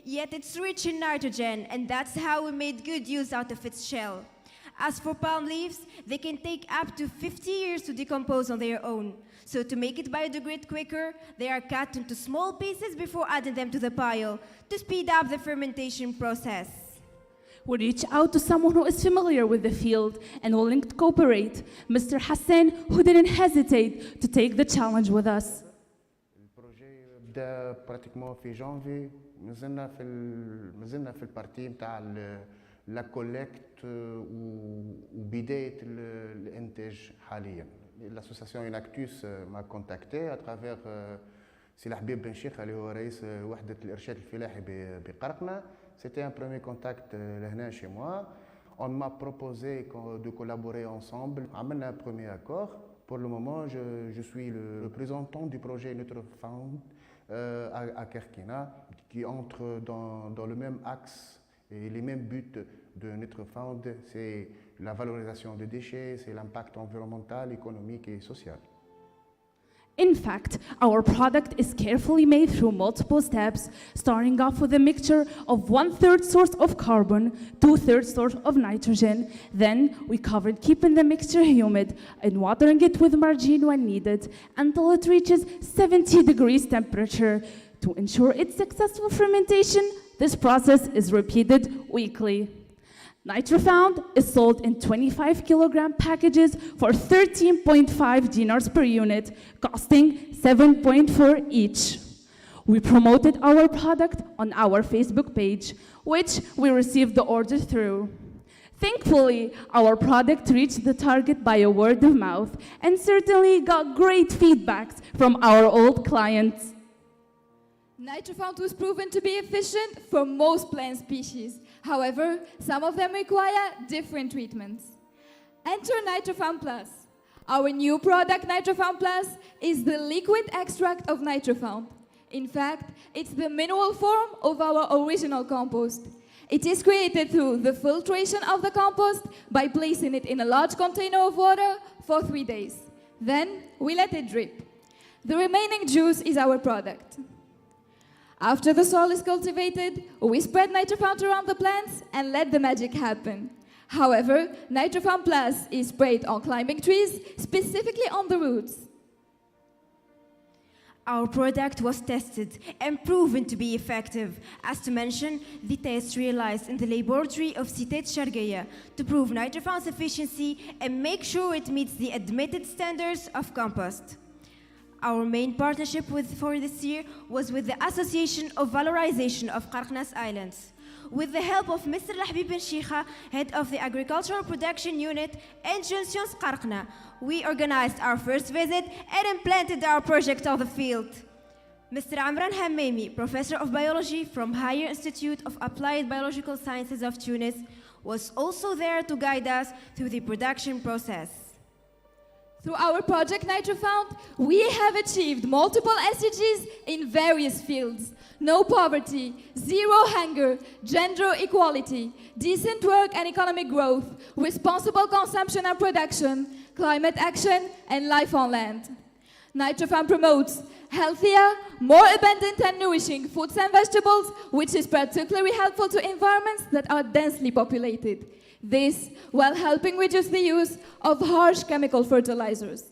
Yet it's rich in nitrogen, and that's how we made good use out of its shell. As for palm leaves, they can take up to 50 years to decompose on their own. So to make it biodegrade quicker, they are cut into small pieces before adding them to the pile to speed up the fermentation process. We reach out to someone who is familiar with the field and willing to cooperate, Mr. Hassan, who didn't hesitate to take the challenge with us. البروجي بدا براتيكمون في جانفي مازلنا في البارتي نتاع لا كوليكت وبدايه الانتاج حاليا. L'association Enactus m'a contacté à travers سي الحبيب بن شيخ اللي هو رئيس وحدة الإرشاد الفلاحي بقرقنة. C'était un premier contact لهنا chez moi. On m'a proposé de collaborer ensemble. عملنا un premier accord. Pour le moment, je suis le représentant du projet Nitrofound à Kerkina, qui entre dans le même axe et les mêmes buts de Nitrofound. C'est la valorisation des déchets, c'est l'impact environnemental, économique et social. In fact, our product is carefully made through multiple steps, starting off with a mixture of 1/3 source of carbon, 2/3 source of nitrogen. Then we covered keeping the mixture humid and watering it with margarine when needed until it reaches 70 degrees temperature. To ensure its successful fermentation, this process is repeated weekly. Nitrofound is sold in 25 kilogram packages for 13.5 dinars per unit, costing 7.4 each. We promoted our product on our Facebook page, which we received the order through. Thankfully, our product reached the target by a word of mouth and certainly got great feedbacks from our old clients. Nitrofound was proven to be efficient for most plant species. However, some of them require different treatments. Enter Nitrofound Plus. Our new product, Nitrofound Plus, is the liquid extract of Nitrofound. In fact, it's the mineral form of our original compost. It is created through the filtration of the compost by placing it in a large container of water for 3 days. Then we let it drip. The remaining juice is our product. After the soil is cultivated, we spread NitroFound around the plants and let the magic happen. However, NitroFound Plus is sprayed on climbing trees, specifically on the roots. Our product was tested and proven to be effective. As to mention, the tests realized in the laboratory of Cité Shargaya to prove NitroFound's efficiency and make sure it meets the admitted standards of compost. Our main partnership for this year was with the Association of Valorization of Qarqnas Islands. With the help of Mr. Lahbib Ben Shikha, head of the Agricultural Production Unit and Junctions Qarqna, we organized our first visit and implanted our project on the field. Mr. Amran Hammaimi, Professor of Biology from Higher Institute of Applied Biological Sciences of Tunis, was also there to guide us through the production process. Through our project NitroFound, we have achieved multiple SDGs in various fields. No poverty, zero hunger, gender equality, decent work and economic growth, responsible consumption and production, climate action, and life on land. NitroFound promotes healthier, more abundant and nourishing fruits and vegetables, which is particularly helpful to environments that are densely populated. This while helping reduce the use of harsh chemical fertilizers.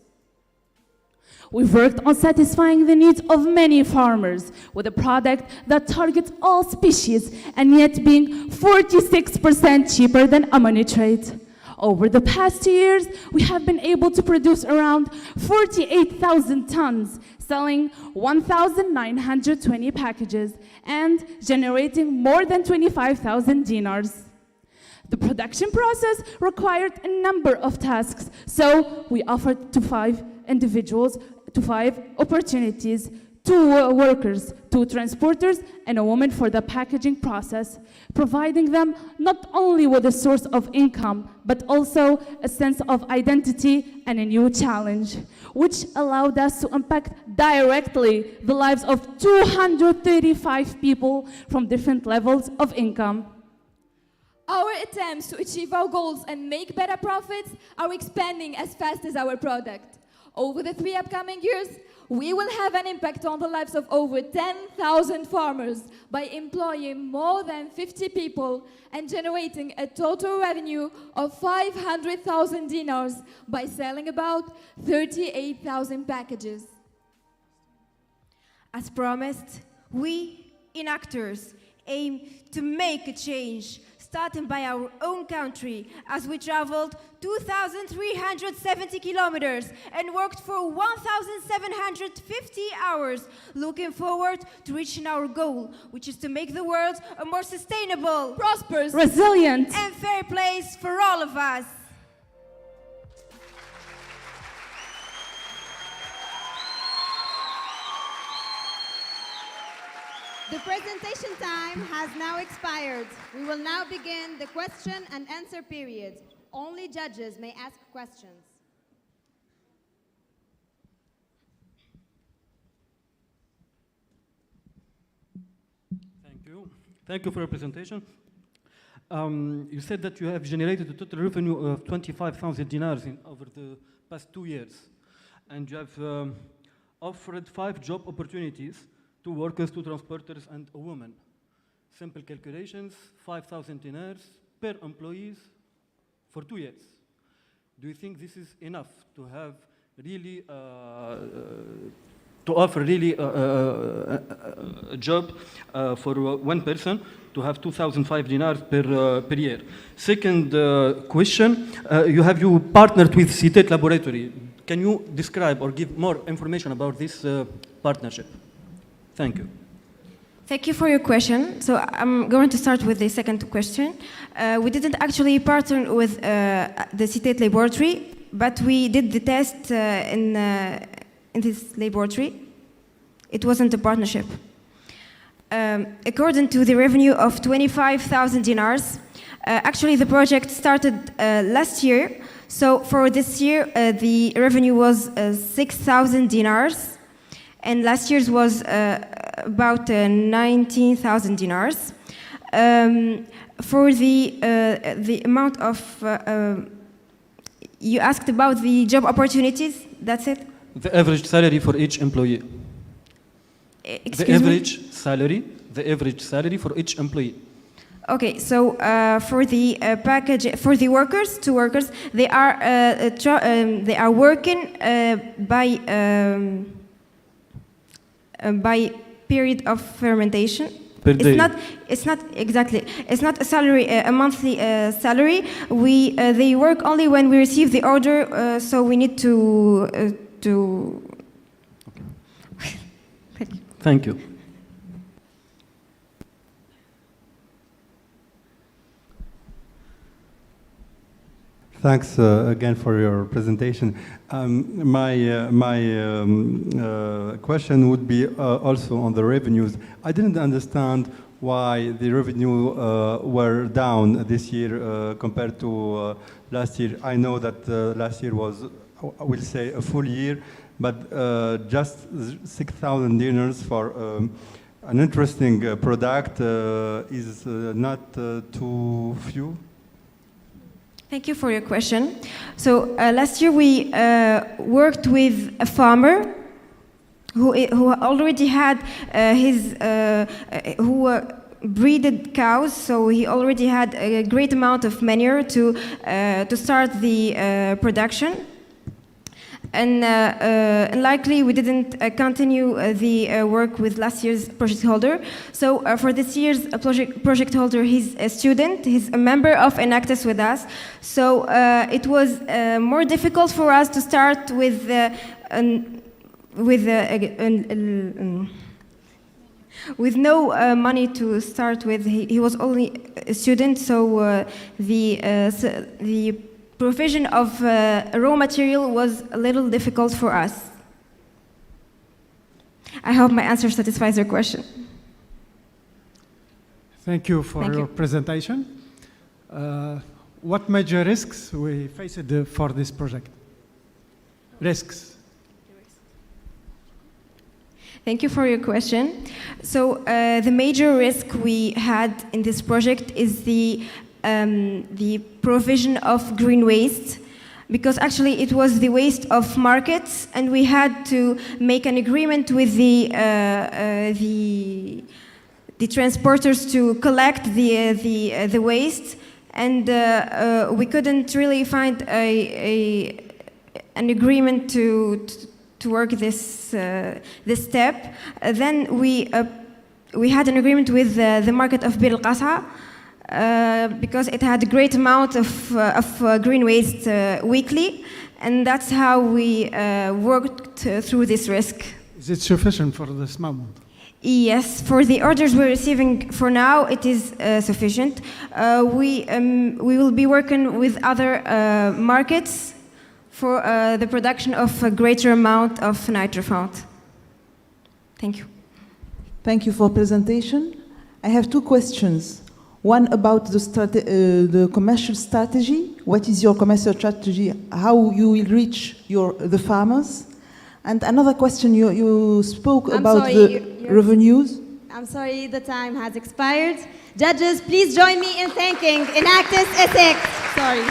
We've worked on satisfying the needs of many farmers with a product that targets all species and yet being 46% cheaper than ammonitrate. Over the past 2 years, we have been able to produce around 48,000 tons, selling 1,920 packages and generating more than 25,000 dinars. The production process required a number of tasks, so we offered to 5 individuals, to 5 opportunities, 2 workers, 2 transporters, and a woman for the packaging process, providing them not only with a source of income, but also a sense of identity and a new challenge, which allowed us to impact directly the lives of 235 people from different levels of income. Our attempts to achieve our goals and make better profits are expanding as fast as our product. Over the 3 upcoming years, we will have an impact on the lives of over 10,000 farmers by employing more than 50 people and generating a total revenue of 500,000 dinars by selling about 38,000 packages. As promised, we, Enactors, aim to make a change, starting by our own country, as we traveled 2,370 kilometers and worked for 1,750 hours, looking forward to reaching our goal, which is to make the world a more sustainable, prosperous, resilient, and fair place for all of us. The presentation time has now expired. We will now begin the question and answer period. Only judges may ask questions. Thank you. Thank you for your presentation. You said that you have generated a total revenue of 25,000 dinars over the past 2 years. And you have offered 5 job opportunities, 2 workers, 2 transporters, and a woman. Simple calculations, 5,000 dinars per employees for 2 years. Do you think this is enough to have really, to offer really a job for 1 person to have 2,005 dinars per year? Second question, you partnered with Citet Laboratory. Can you describe or give more information about this partnership? Thank you. Thank you for your question. So I'm going to start with the second question. We didn't actually partner with the Citet Laboratory, but we did the test in this laboratory. It wasn't a partnership. According to the revenue of 25,000 dinars, actually the project started last year. So for this year, the revenue was 6,000 dinars. And last year's was about 19,000 dinars. For the amount of, you asked about the job opportunities, that's it? The average salary for each employee. Excuse the me? average salary for each employee. Okay, so for the package for the workers, they are working by period of fermentation. Per day. It's not exactly. It's not a salary, a monthly salary. They work only when we receive the order. So we need to. Thank you. Thanks again for your presentation. My question would be also on the revenues. I didn't understand why the revenue were down this year compared to last year. I know that last year was, I will say, a full year, but just 6,000 dinars for an interesting product is not too few. Thank you for your question. So last year we worked with a farmer who already had who breeded cows, so he already had a great amount of manure to start the production. And likely we didn't continue the work with last year's project holder. So for this year's project holder, he's a student, he's a member of Enactus with us. So it was more difficult for us to start with no money to start with. He was only a student, so the provision of raw material was a little difficult for us. I hope my answer satisfies your question. Thank you for your presentation. What major risks we faced for this project? Risks. Thank you for your question. So the major risk we had in this project is the provision of green waste, because actually it was the waste of markets, and we had to make an agreement with the transporters to collect the waste, and we couldn't really find an agreement to work this step. Then we had an agreement with the market of Bir al-Qasa, because it had a great amount of green waste weekly, and that's how we worked through this risk. Is it sufficient for this moment? Yes, for the orders we're receiving for now, it is sufficient. We will be working with other markets for the production of a greater amount of nitrophont. Thank you. Thank you for presentation. I have two questions. One about the commercial strategy. What is your commercial strategy? How you will reach the farmers? And another question, you spoke about the revenues. I'm sorry, the time has expired. Judges, please join me in thanking Enactus Essex. Sorry.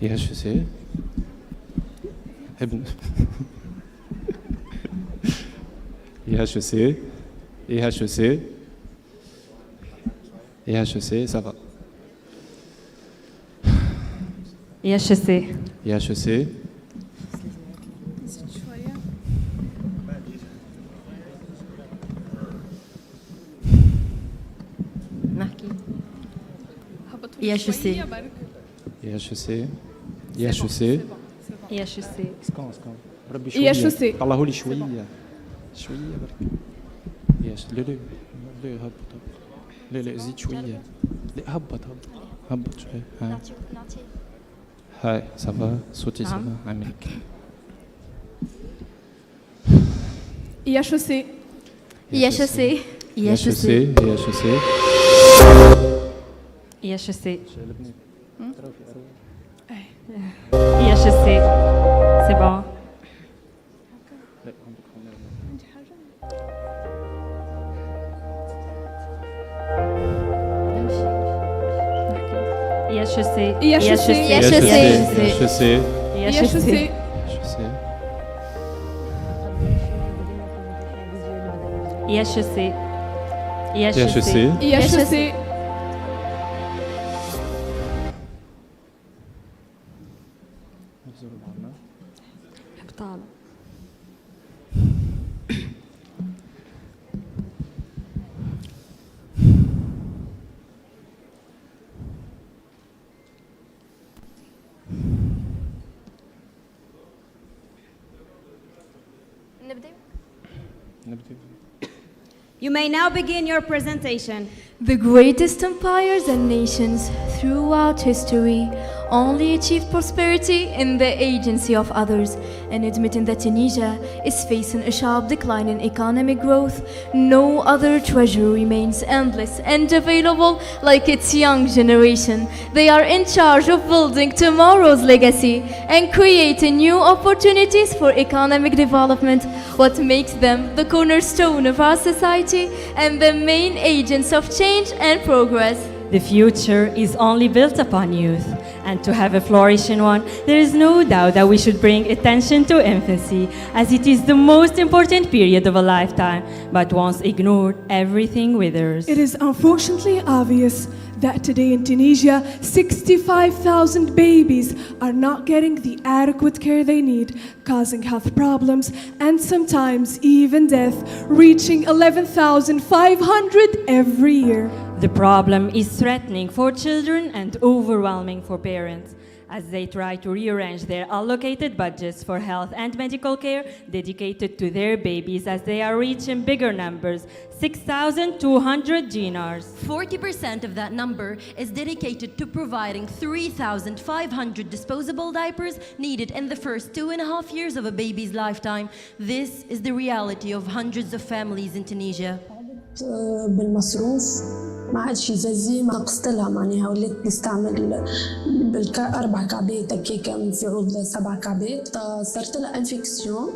EHEC ابن EHEC EHEC EHEC ça va EHEC EHEC EHEC EHEC EHEC EHEC اسكون ربي شويه EHEC طلعوا لي شويه برك ياش لا هبط لا زيد شويه لا هبط شويه هاي صافا صوتي صافا عملك EHEC EHEC EHEC EHEC EHEC c'est bon EHEC EHEC EHEC EHEC EHEC ابطال You may now begin your presentation. The greatest empires and nations throughout history only achieved prosperity in the agency of others, and admitting that Tunisia is facing a sharp decline in economic growth, no other treasure remains endless and available like its young generation. They are in charge of building tomorrow's legacy and creating new opportunities for economic development, what makes them the cornerstone of our society and the main agents of change and progress. The future is only built upon youth, and to have a flourishing one, there is no doubt that we should bring attention to infancy, as it is the most important period of a lifetime, but once ignored, everything withers. It is unfortunately obvious that today in Tunisia, 65,000 babies are not getting the adequate care they need, causing health problems and sometimes even death, reaching 11,500 every year. The problem is threatening for children and overwhelming for parents, as they try to rearrange their allocated budgets for health and medical care dedicated to their babies as they are reaching bigger numbers, 6,200 dinars. 40% of that number is dedicated to providing 3,500 disposable diapers needed in the first 2.5 years of a baby's lifetime. This is the reality of hundreds of families in Tunisia. بالمصروف ما عادش يززي ما نقصت لها معناها ولات نستعمل 4 كعبات هكاكا من في عوض 7 كعبات صارت لها انفكسيون.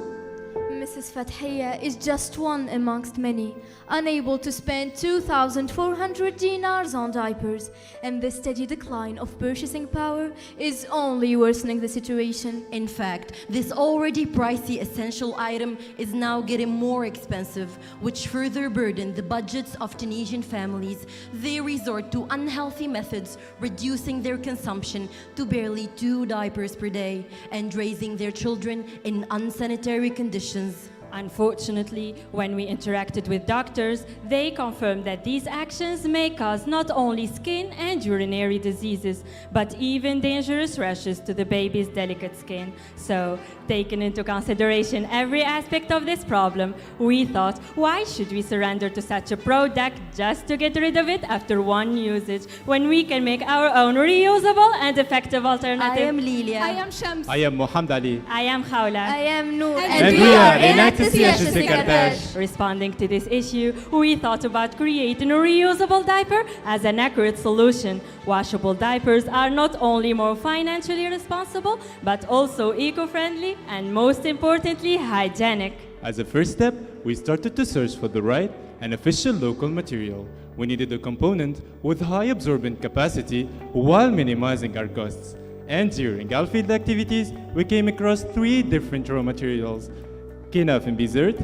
Mrs. Fathia is just one amongst many, unable to spend 2,400 dinars on diapers, and the steady decline of purchasing power is only worsening the situation. In fact, this already pricey essential item is now getting more expensive, which further burden the budgets of Tunisian families. They resort to unhealthy methods, reducing their consumption to barely 2 diapers per day and raising their children in unsanitary conditions. Unfortunately, when we interacted with doctors, they confirmed that these actions may cause not only skin and urinary diseases, but even dangerous rashes to the baby's delicate skin. So, taking into consideration every aspect of this problem, we thought, why should we surrender to such a product just to get rid of it after one usage, when we can make our own reusable and effective alternative? I am Lilia. I am Shams. I am Mohammed Ali. I am Khawla. I am Noor. And we are Enactus Tunisia. Responding to this issue, we thought about creating a reusable diaper as an accurate solution. Washable diapers are not only more financially responsible, but also eco-friendly and, most importantly, hygienic. As a first step, we started to search for the right and official local material. We needed a component with high absorbent capacity while minimizing our costs. And during our field activities, we came across 3 different raw materials: Kinaf Bizert,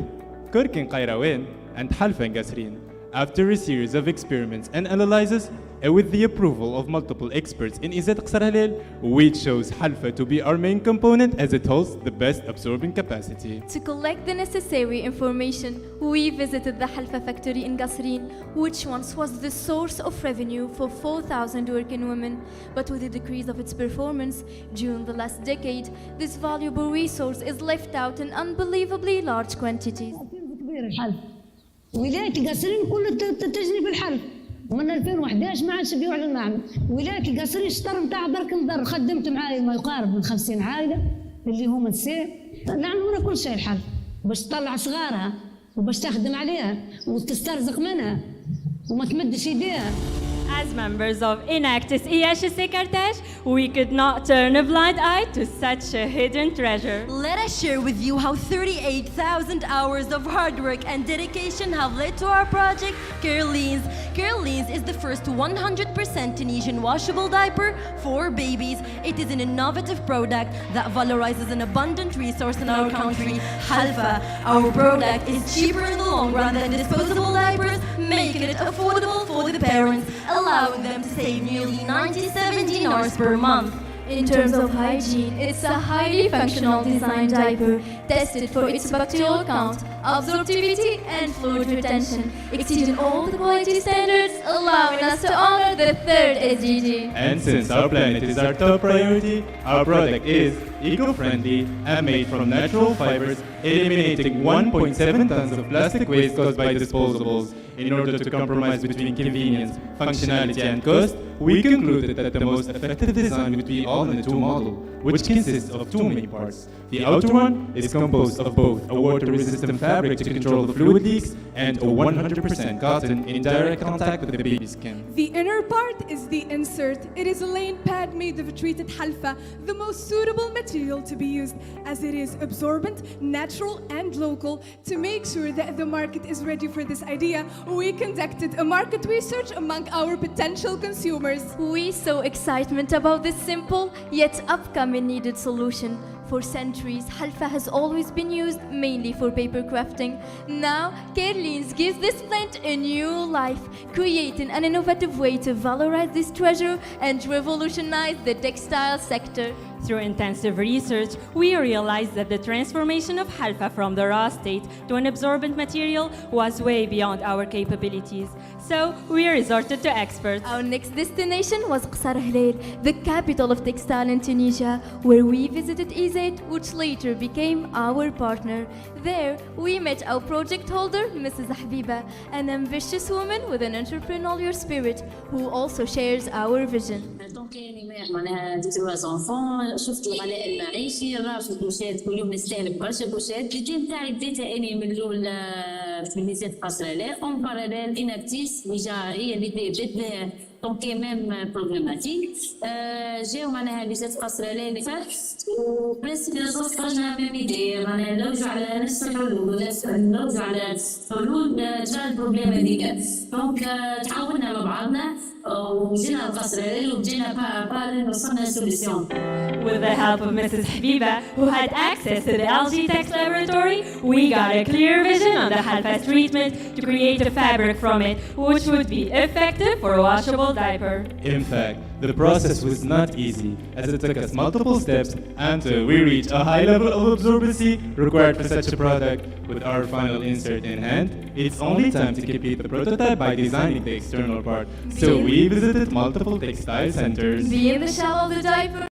Kurkin Qayrawen, and Halfa Gasrin. After a series of experiments and analyses, and with the approval of multiple experts in Izet Qsar Halil, we chose Halfa to be our main component as it holds the best absorbing capacity. To collect the necessary information, we visited the Halfa factory in Qasrin, which once was the source of revenue for 4,000 working women. But with the decrease of its performance during the last decade, this valuable resource is left out in unbelievably large quantities. ولاية قصرين كله تجري بالحلف ومن 2011 ما عادش بيوع المعمل. ولاية قصرين اشترى متاع برك مضر، خدمت معاي ما يقارب من 50 عائلة اللي هم السير، نعملوا كل شيء الحلف باش تطلع صغارها وباش تخدم عليها وتسترزق منها وما تمدش ايديها. As members of Enactus Tunisia, we could not turn a blind eye to such a hidden treasure. Let us share with you how 38,000 hours of hard work and dedication have led to our project, Kerlines. Kerlines is the first 100% Tunisian washable diaper for babies. It is an innovative product that valorizes an abundant resource in our country, Halfa. Our product is cheaper in the long run than disposable diapers, making it affordable for the parents, allowing them to save nearly 97 dinars per month. In terms of hygiene, it's a highly functional design diaper, tested for its bacterial count, absorptivity, and fluid retention, exceeding all the quality standards, allowing us to honor the 3rd SDG. And since our planet is our top priority, our product is eco-friendly and made from natural fibers, eliminating 1.7 tons of plastic waste caused by disposables. In order to compromise between convenience, functionality, and cost, we concluded that the most effective design would be all-in-2 model, which consists of 2 main parts. The outer one is composed of both a water-resistant fabric to control the fluid leaks and a 100% cotton in direct contact with the baby's skin. The inner part is the insert. It is a lane pad made of treated halfa, the most suitable material to be used, as it is absorbent, natural, and local. To make sure that the market is ready for this idea, we conducted a market research among our potential consumers. We saw excitement about this simple yet upcoming needed solution. For centuries, halfa has always been used mainly for paper crafting. Now, Kerlines gives this plant a new life, creating an innovative way to valorize this treasure and revolutionize the textile sector. Through intensive research, we realized that the transformation of halfa from the raw state to an absorbent material was way beyond our capabilities. So we resorted to experts. Our next destination was Qsar Halil, the capital of textile in Tunisia, where we visited Izet, which later became our partner. There, we met our project holder, Mrs. Habiba, an ambitious woman with an entrepreneurial spirit, who also shares our vision. معناها دي 3 enfants شفت الغلاء المعيشي رافد بوشات كل يوم نستهلك برشا بوشات الجي نتاعي بديتها اني من الاول في ميزات قصر لا اون باراليل اناكتيس ديجا هي اللي بدات بها دونك ميم بروبليماتيك جاو معناها ميزات قصر لا اللي فات وبريسك خرجنا من ايدي معناها نرجع على نفس الحلول نرجع على حلول جا البروبليم هذيك دونك تعاوننا مع بعضنا وجينا باسريل وجينا بارن وصلنا سوليسيون. With the help of Mrs. Habiba, who had access to the LG Tex laboratory, we got a clear vision on the Halfas treatment to create a fabric from it, which would be effective for a washable diaper. In fact, the process was not easy, as it took us multiple steps until we reached a high level of absorbency required for such a product. With our final insert in hand, it's only time to complete the prototype by designing the external part. So we visited multiple textile centers. Be in the shell of the diaper.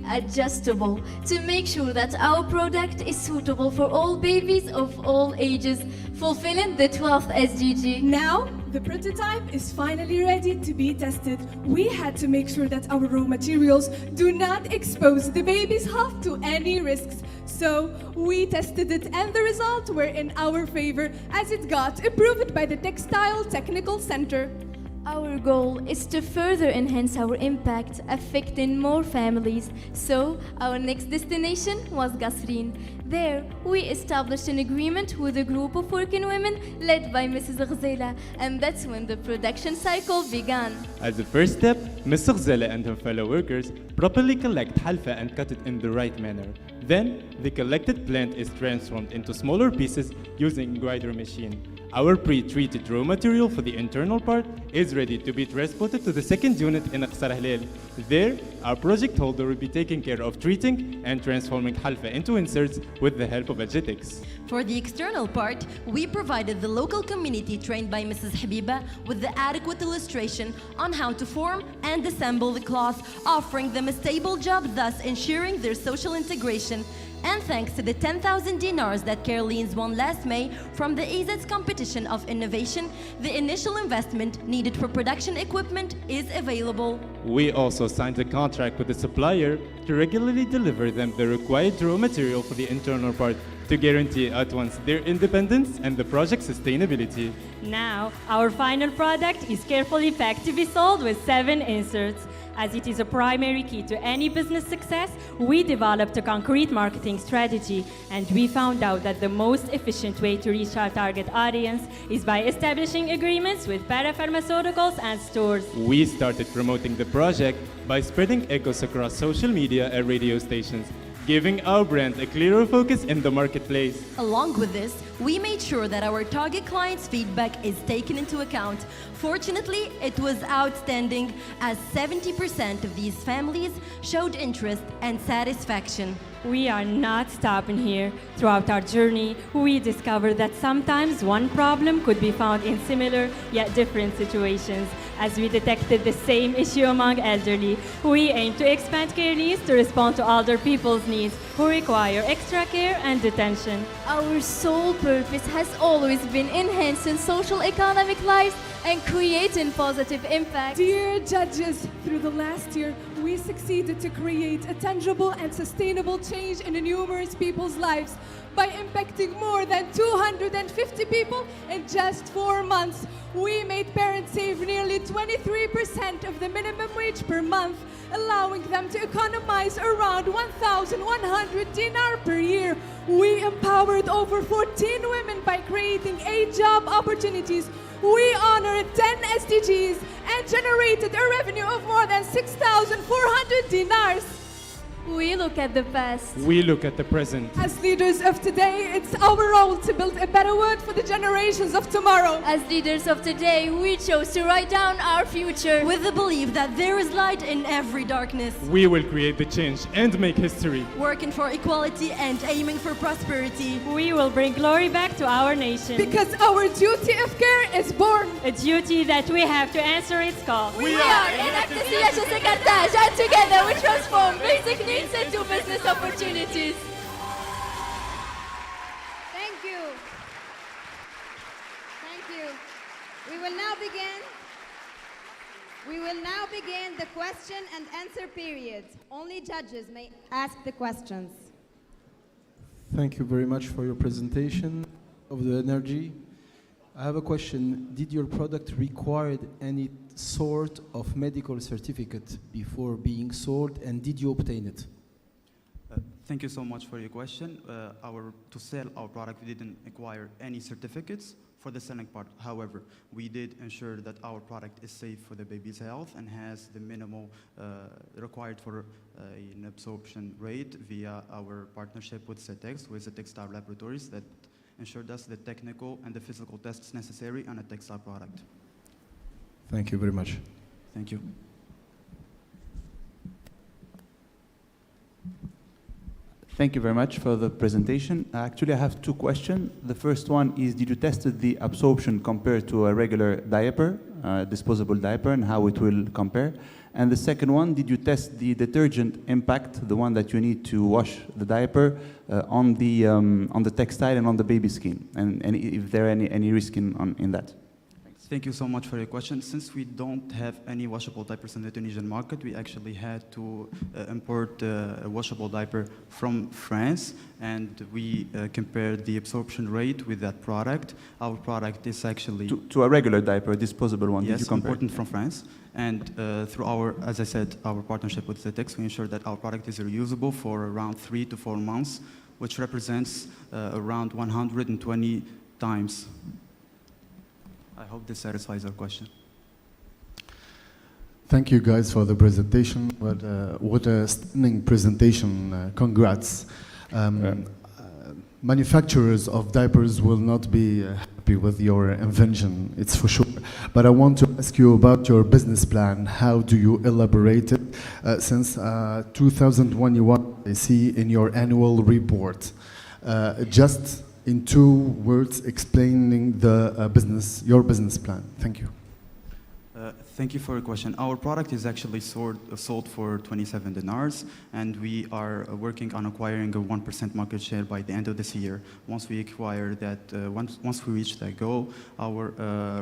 Adjustable to make sure that our product is suitable for all babies of all ages, fulfilling the 12th SDG. Now, the prototype is finally ready to be tested. We had to make sure that our raw materials do not expose the baby's health to any risks. So, we tested it and the results were in our favor as it got approved by the Textile Technical Center. Our goal is to further enhance our impact, affecting more families. So, our next destination was Qasrin. There, we established an agreement with a group of working women led by Mrs. Ghazela, and that's when the production cycle began. As a first step, Ms. Ghazela and her fellow workers properly collect halfa and cut it in the right manner. Then, the collected plant is transformed into smaller pieces using a grinder machine. Our pre-treated raw material for the internal part is ready to be transported to the second unit in Aqsar Halil. There, our project holder will be taking care of treating and transforming halfa into inserts with the help of Agitics. For the external part, we provided the local community trained by Mrs. Habiba with the adequate illustration on how to form and assemble the cloth, offering them a stable job, thus ensuring their social integration. And thanks to the 10,000 dinars that Carolines won last May from the EZ's competition of innovation, the initial investment needed for production equipment is available. We also signed a contract with the supplier to regularly deliver them the required raw material for the internal part to guarantee at once their independence and the project's sustainability. Now, our final product is carefully packed to be sold with 7 inserts. As it is a primary key to any business success, we developed a concrete marketing strategy, and we found out that the most efficient way to reach our target audience is by establishing agreements with parapharmaceuticals and stores. We started promoting the project by spreading echoes across social media and radio stations, giving our brand a clearer focus in the marketplace. Along with this, we made sure that our target clients' feedback is taken into account. Fortunately, it was outstanding, as 70% of these families showed interest and satisfaction. We are not stopping here. Throughout our journey, we discovered that sometimes one problem could be found in similar yet different situations. As we detected the same issue among elderly, we aim to expand care needs to respond to older people's needs who require extra care and attention. Our sole purpose has always been enhancing social economic lives and creating positive impact. Dear judges, through the last year, we succeeded to create a tangible and sustainable change in numerous people's lives by impacting more than 250 people in just 4 months. We made parents save nearly 23% of the minimum wage per month, allowing them to economize around 1,100 dinar per year. We empowered over 14 women by creating 8 job opportunities. We honored 10 SDGs and generated a revenue of more than 6,400 dinars. We look at the past. We look at the present. As leaders of today, it's our role to build a better world for the generations of tomorrow. As leaders of today, we chose to write down our future with the belief that there is light in every darkness. We will create the change and make history. Working for equality and aiming for prosperity. We will bring glory back to our nation. Because our duty of care is born. A duty that we have to answer its call. We are Enactus Tunisia, and together we transform basic needs into business opportunities. Thank you. Thank you. We will now begin the question and answer period. Only judges may ask the questions. Thank you very much for your presentation of the energy. I have a question. Did your product require any sort of medical certificate before being sold, and did you obtain it? Thank you so much for your question. To sell our product, we didn't acquire any certificates for the selling part. However, we did ensure that our product is safe for the baby's health and has the minimal required for an absorption rate via our partnership with CETEX, with the textile laboratories that ensured us the technical and the physical tests necessary on a textile product. Thank you very much. Thank you. Thank you very much for the presentation. Actually, I have two questions. The first one is, did you test the absorption compared to a regular diaper, disposable diaper, and how it will compare? And the second one, did you test the detergent impact, the one that you need to wash the diaper, on the textile and on the baby skin? And if there are any risk in that? Thank you so much for your question. Since we don't have any washable diapers in the Tunisian market, we actually had to import a washable diaper from France, and we compared the absorption rate with that product. Our product is actually... To a regular diaper, a disposable one, yes, did you compare? imported from France. And through our, as I said, our partnership with CETEX, we ensure that our product is reusable for around 3 to 4 months, which represents around 120 times. I hope this satisfies your question. Thank you guys for the presentation. What a stunning presentation. Congrats. Manufacturers of diapers will not be happy with your invention, it's for sure. But I want to ask you about your business plan. How do you elaborate it? Since 2021, I see in your annual report, just in 2 words explaining the your business plan. Thank you. Thank you for your question. Our product is actually sold for 27 dinars, and we are working on acquiring a 1% market share by the end of this year. Once we acquire that, once we reach that goal, our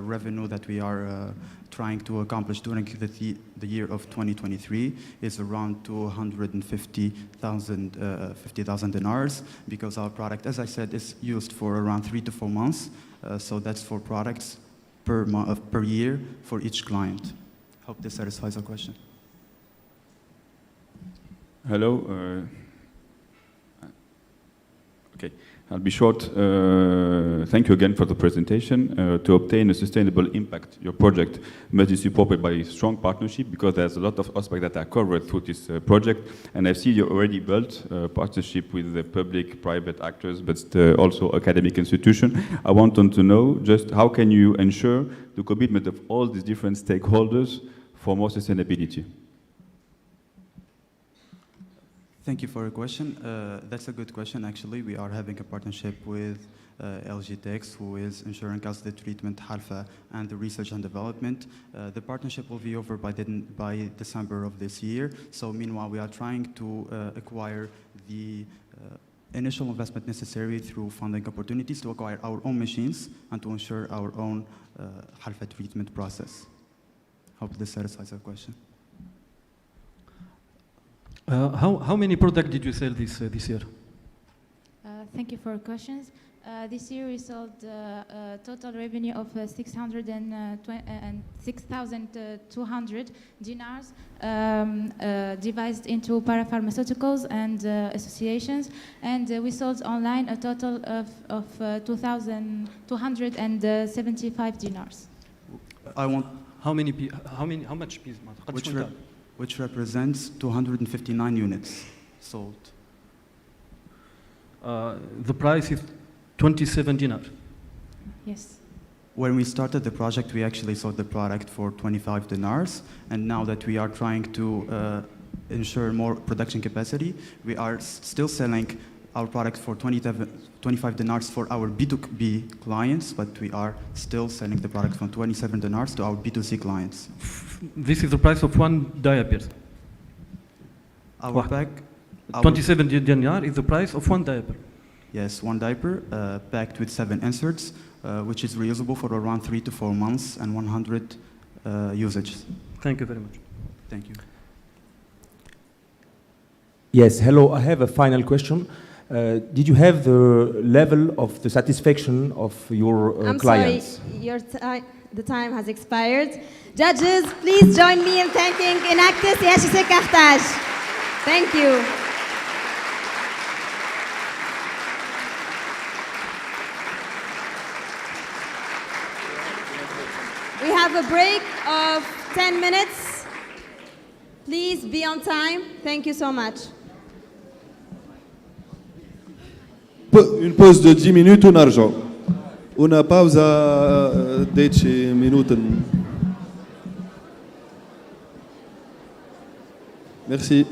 revenue that we are trying to accomplish during the year of 2023 is around 250,000 dinars, because our product, as I said, is used for around 3 to 4 months. So that's for products per year for each client. Hope this satisfies our question. Hello. Okay, I'll be short. Thank you again for the presentation. To obtain a sustainable impact, your project must be supported by a strong partnership, because there's a lot of aspects that are covered through this project. And I see you already built a partnership with the public, private actors, but also academic institutions. I want to know just how can you ensure the commitment of all these different stakeholders for more sustainability? Thank you for your question. That's a good question, actually. We are having a partnership with LGTEX, who is ensuring us the treatment, Halfa, and the research and development. The partnership will be over by December of this year. So meanwhile, we are trying to acquire the initial investment necessary through funding opportunities to acquire our own machines and to ensure our own Halfa treatment process. Hope this satisfies your question. How many products did you sell this year? Thank you for your questions. This year we sold a total revenue of 6,200 dinars, divided into parapharmaceuticals and associations, and we sold online a total of 2,275 dinars. I want how much piece? Which represents 259 units sold. The price is 27 dinar. Yes. When we started the project, we actually sold the product for 25 dinars, and now that we are trying to ensure more production capacity, we are still selling our product for 25 dinars for our B2B clients, but we are still selling the product from 27 dinars to our B2C clients. This is the price of one diaper. Our pack... 27 dinar is the price of one diaper. Yes, one diaper packed with 7 inserts, which is reusable for around 3 to 4 months and 100 usages. Thank you very much. Thank you. Yes, hello, I have a final question. Did you have the level of the satisfaction of your clients? I'm sorry, the time has expired. Judges, please join me in thanking Enactus Tunisia. Thank you. have a break of 10 minutes. Please be on time. Thank you so much. Une pause de 10 minutes ونرجع. Una pausa 10 minuten. Merci.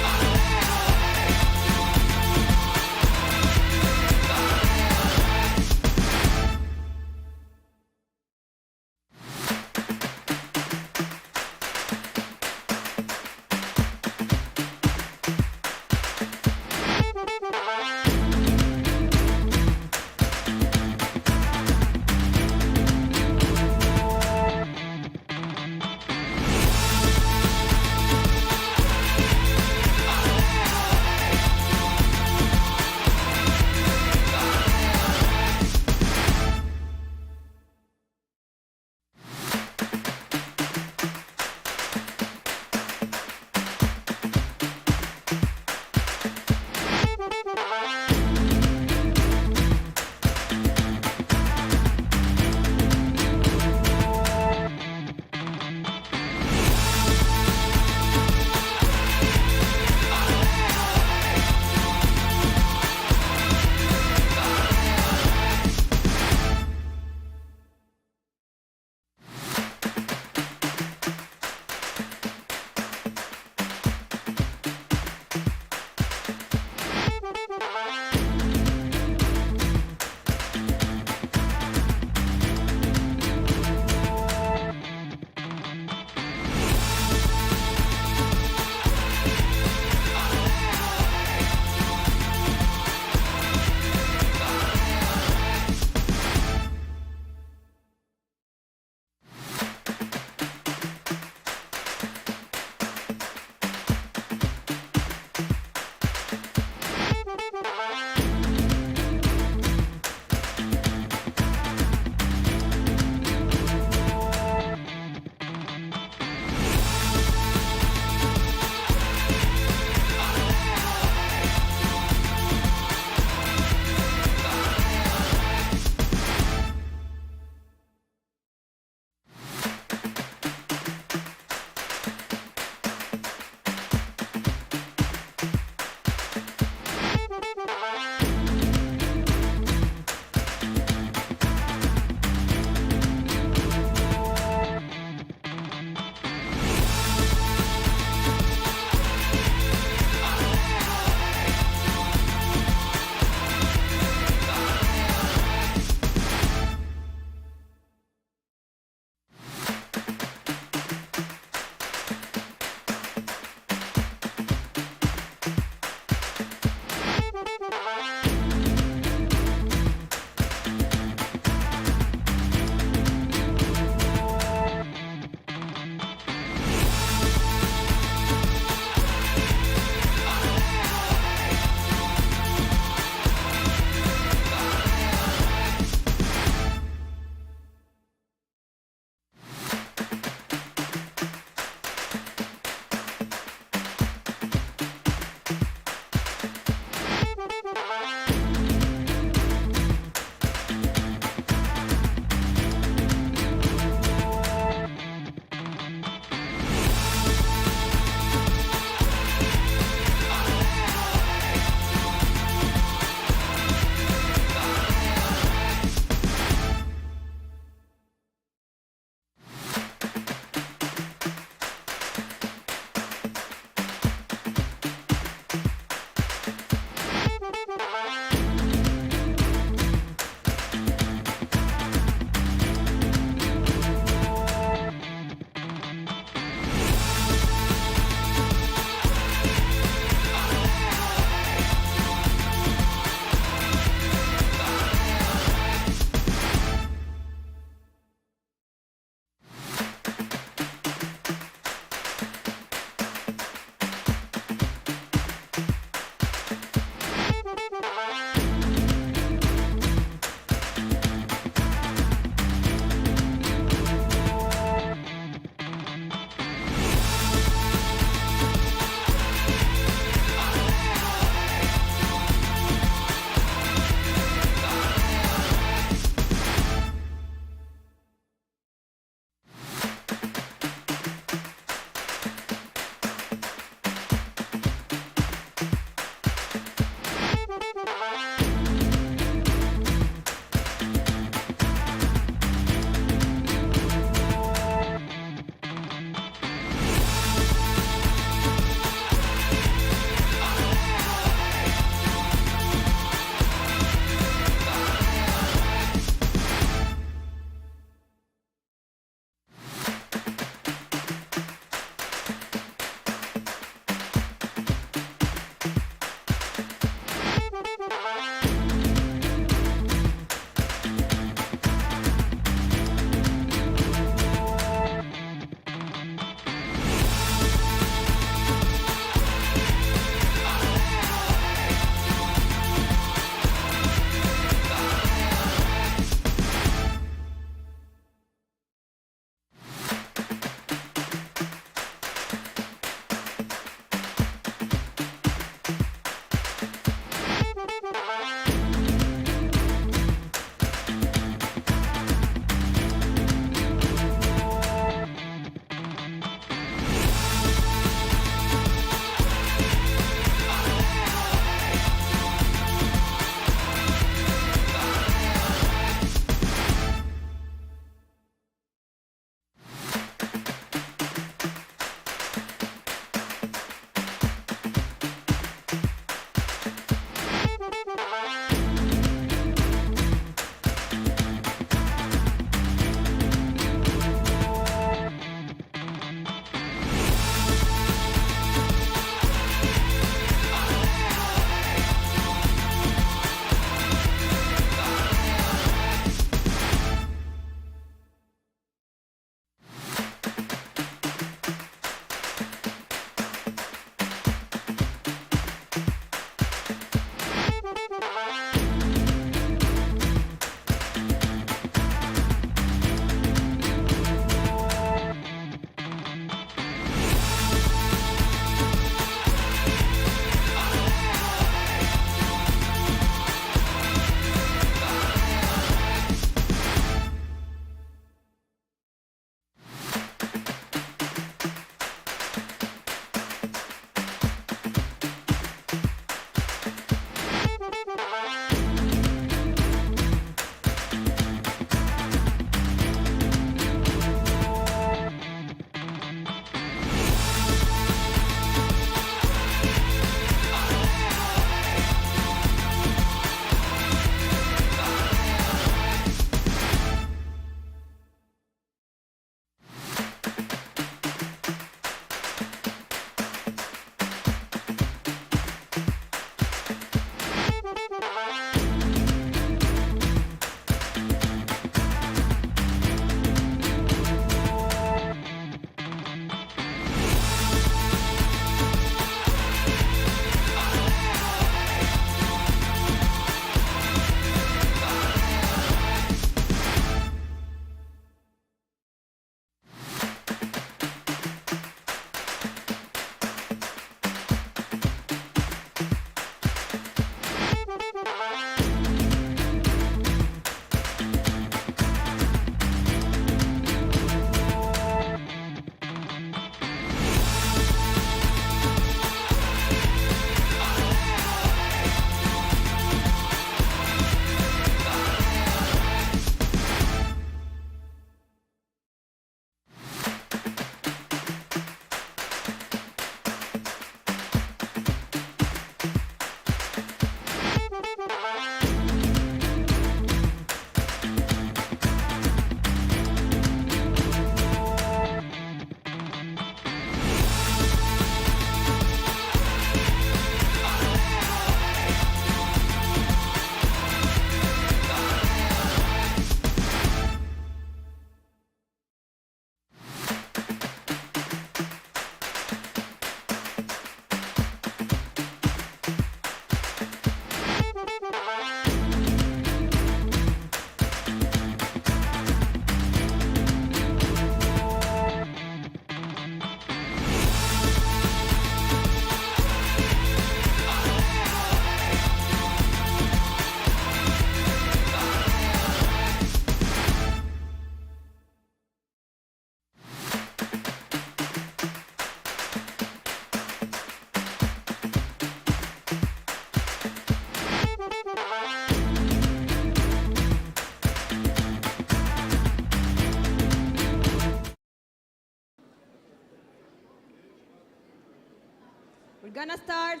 We're gonna start.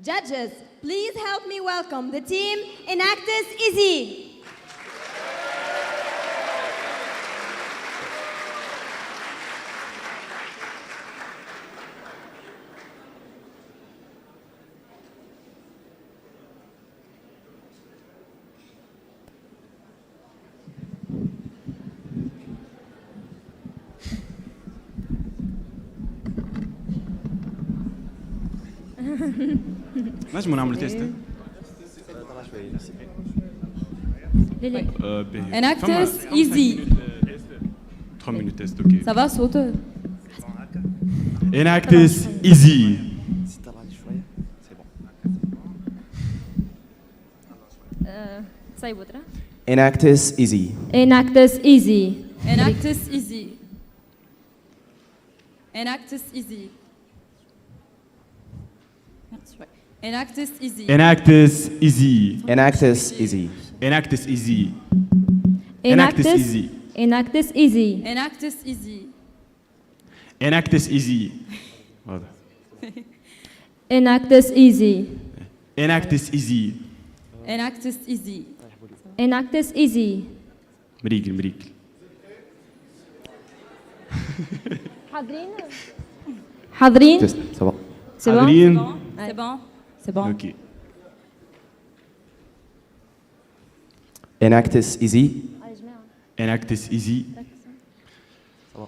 Judges, please help me welcome the team Enactus Easy. نجموا نعملوا تيست Enactus Easy. 3 minutes test, ok. Ça va, sauteur? Enactus Easy. صايب وترى. Enactus Easy. Enactus Easy. Enactus Easy. Enactus Easy. Enactus Easy. Enactus Easy. Enactus Easy. Enactus Easy. Enactus Easy. Enactus Easy. Enactus Easy. Enactus Easy. هذا. Enactus Easy. Enactus Easy. Enactus Easy. Enactus Easy. مريقل مريقل. حاضرين؟ حاضرين؟ Ça va. C'est bon? حاضرين؟ C'est bon. C'est bon. Ok. Enactus Easy. Enactus Easy. Ça va.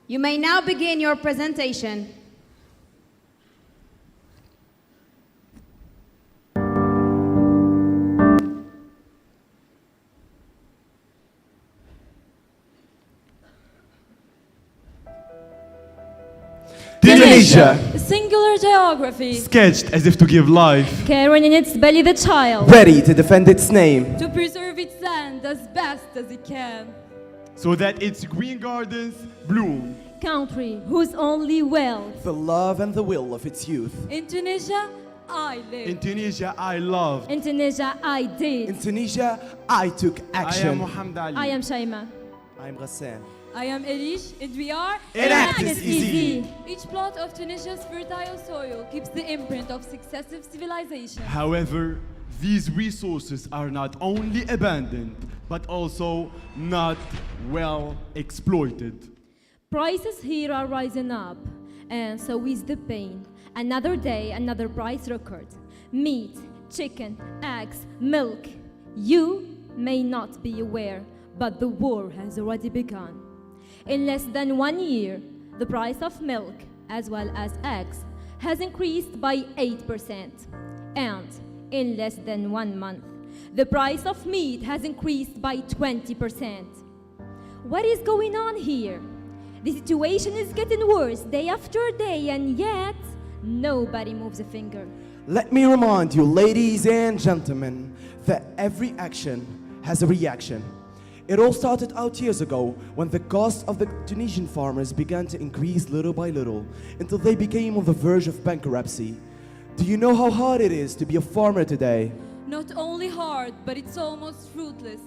You may now begin your presentation. Tunisia. Singular geography. Sketched as if to give life. Carrying in its belly the child. Ready to defend its name. To preserve its land as best as it can. So that its green gardens bloom. Country whose only wealth. The love and the will of its youth. In Tunisia, I live. In Tunisia, I loved. In Tunisia, I did. In Tunisia, I took action. I am Mohammed Ali. I am Shaima. I am Ghassan. I am Elish, and we are Enactus Easy. Each plot of Tunisia's fertile soil keeps the imprint of successive civilizations. However, these resources are not only abandoned, but also not well exploited. Prices here are rising up, and so is the pain. Another day, another price record. Meat, chicken, eggs, milk. You may not be aware, but the war has already begun. In less than 1 year, the price of milk, as well as eggs, has increased by 8%. And in less than 1 month, the price of meat has increased by 20%. What is going on here? The situation is getting worse day after day, and yet nobody moves a finger. Let me remind you, ladies and gentlemen, that every action has a reaction. It all started out years ago when the cost of the Tunisian farmers began to increase little by little until they became on the verge of bankruptcy. Do you know how hard it is to be a farmer today? Not only hard, but it's almost fruitless.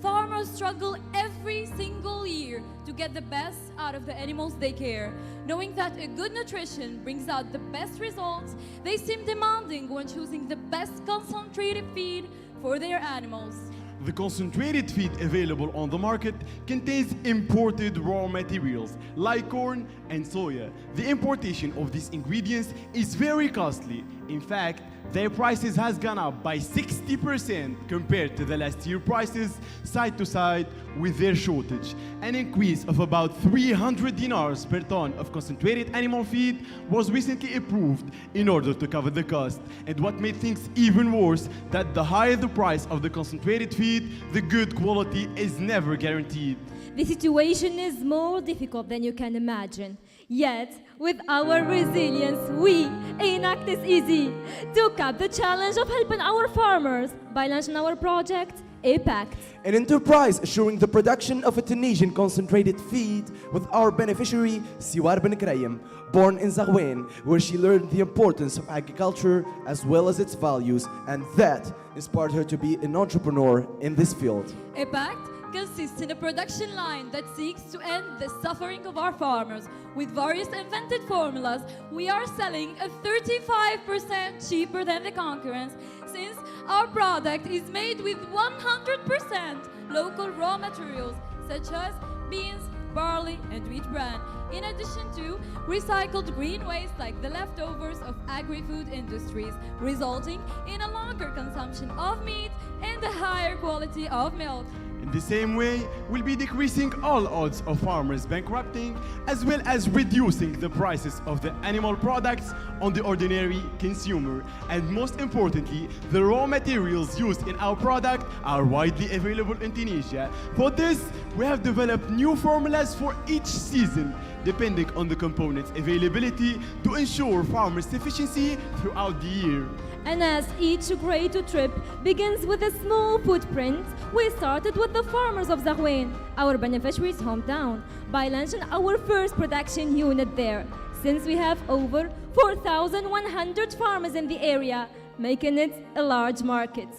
Farmers struggle every single year to get the best out of the animals they care. Knowing that a good nutrition brings out the best results, they seem demanding when choosing the best concentrated feed for their animals. The concentrated feed available on the market contains imported raw materials like corn and soya. The importation of these ingredients is very costly. In fact, their prices has gone up by 60% compared to the last year prices side to side with their shortage. An increase of about 300 dinars per ton of concentrated animal feed was recently approved in order to cover the cost. And what made things even worse, that the higher the price of the concentrated feed, the good quality is never guaranteed. The situation is more difficult than you can imagine. Yet, with our resilience, we, Enactus Easy, took up the challenge of helping our farmers by launching our project, APACT. An enterprise assuring the production of a Tunisian concentrated feed with our beneficiary, Siwar Ben Krayem, born in Zaghouin, where she learned the importance of agriculture as well as its values, and that inspired her to be an entrepreneur in this field. APACT consists in a production line that seeks to end the suffering of our farmers. With various invented formulas, we are selling a 35% cheaper than the concurrents, since our product is made with 100% local raw materials, such as beans, barley, and wheat bran, in addition to recycled green waste like the leftovers of agri-food industries, resulting in a longer consumption of meat and a higher quality of milk. In the same way, we'll be decreasing all odds of farmers bankrupting, as well as reducing the prices of the animal products on the ordinary consumer. And most importantly, the raw materials used in our product are widely available in Tunisia. For this, we have developed new formulas for each season, depending on the components' availability, to ensure farmers' sufficiency throughout the year. And as each great trip begins with a small footprint, we started with the farmers of Zaghouin, our beneficiaries' hometown, by launching our first production unit there, since we have over 4,100 farmers in the area, making it a large market.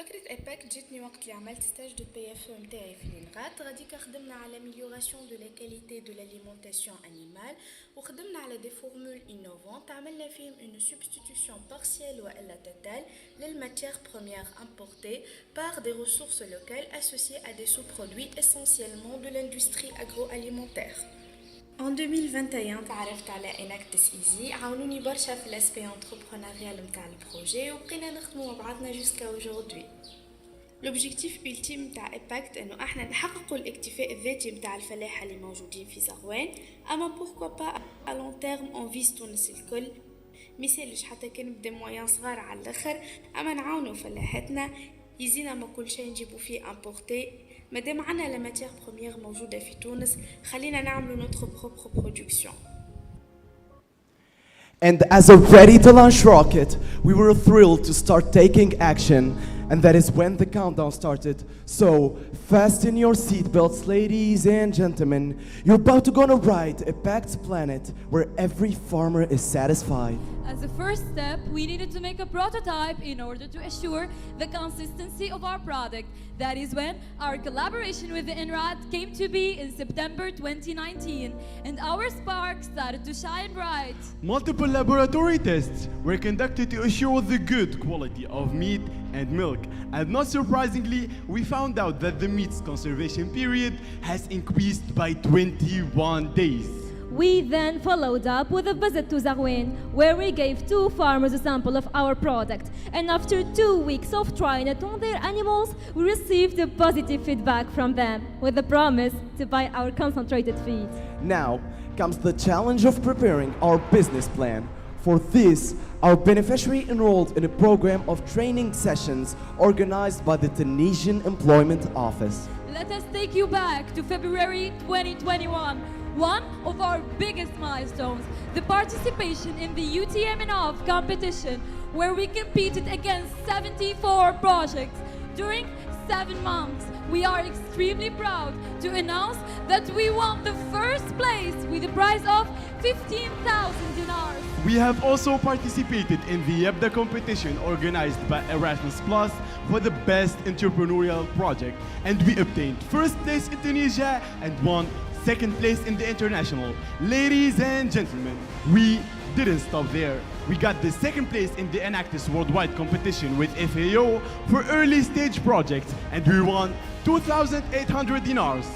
فكرة ايباك جتني وقت اللي عملت ستاج دو بي اف متاعي في الانغات. غاديكا خدمنا على اميليوراسيون دو لا كاليتي دو لاليمونتاسيون انيمال، وخدمنا على دي فورمول انوفونت عملنا فيهم اون سبستيتيوشن بارسيال والا توتال للماتيير بروميير امبورتي بار دي ريسورس لوكال اسوسيي ا دي سو برودوي اسونسيالمون دو لاندستري اغرو-alimentaire. En 2021 تعرفت على Enactus Easy، عاونوني برشا في الاسبي انتربرونيريال نتاع البروجي وبقينا نخدموا مع بعضنا جوسكا اوجوردي. لوبجيكتيف التيم نتاع ايباكت انه احنا نحققوا الاكتفاء الذاتي نتاع الفلاحه اللي موجودين في زغوان، اما بوركوا با ا لون تيرم اون فيس تونس الكل. مثالش حتى كان بدا مويان صغار على الاخر، اما نعاونوا فلاحتنا يزينا ما كل شيء نجيبوا فيه امبورتي. مادام عنا لا ماتيير بروميير موجوده في تونس، خلينا نعملوا نوتر بروبر برودكسيون. And as a ready-to-launch rocket, we were thrilled to start taking action, and that is when the countdown started. So, fasten your seatbelts, ladies and gentlemen. You're about to go on a ride, a packed planet where every farmer is satisfied. As a first step, we needed to make a prototype in order to assure the consistency of our product. That is when our collaboration with the INRAD came to be in September 2019, and our spark started to shine bright. Multiple laboratory tests were conducted to assure the good quality of meat and milk, and not surprisingly, we found out that the meat's conservation period has increased by 21 days. We then followed up with a visit to Zaghouin, where we gave 2 farmers a sample of our product. And after 2 weeks of trying it on their animals, we received a positive feedback from them, with the promise to buy our concentrated feed. Now comes the challenge of preparing our business plan. For this, our beneficiary enrolled in a program of training sessions organized by the Tunisian Employment Office. Let us take you back to February 2021. One of our biggest milestones, the participation in the UTM&OF competition, where we competed against 74 projects. During 7 months, we are extremely proud to announce that we won the first place with a prize of 15,000 dinars. We have also participated in the YEBDA competition organized by Erasmus Plus for the best entrepreneurial project, and we obtained first place in Tunisia and won second place in the international. Ladies and gentlemen, we didn't stop there. We got the second place in the Enactus worldwide competition with FAO for early stage projects, and we won 2,800 dinars.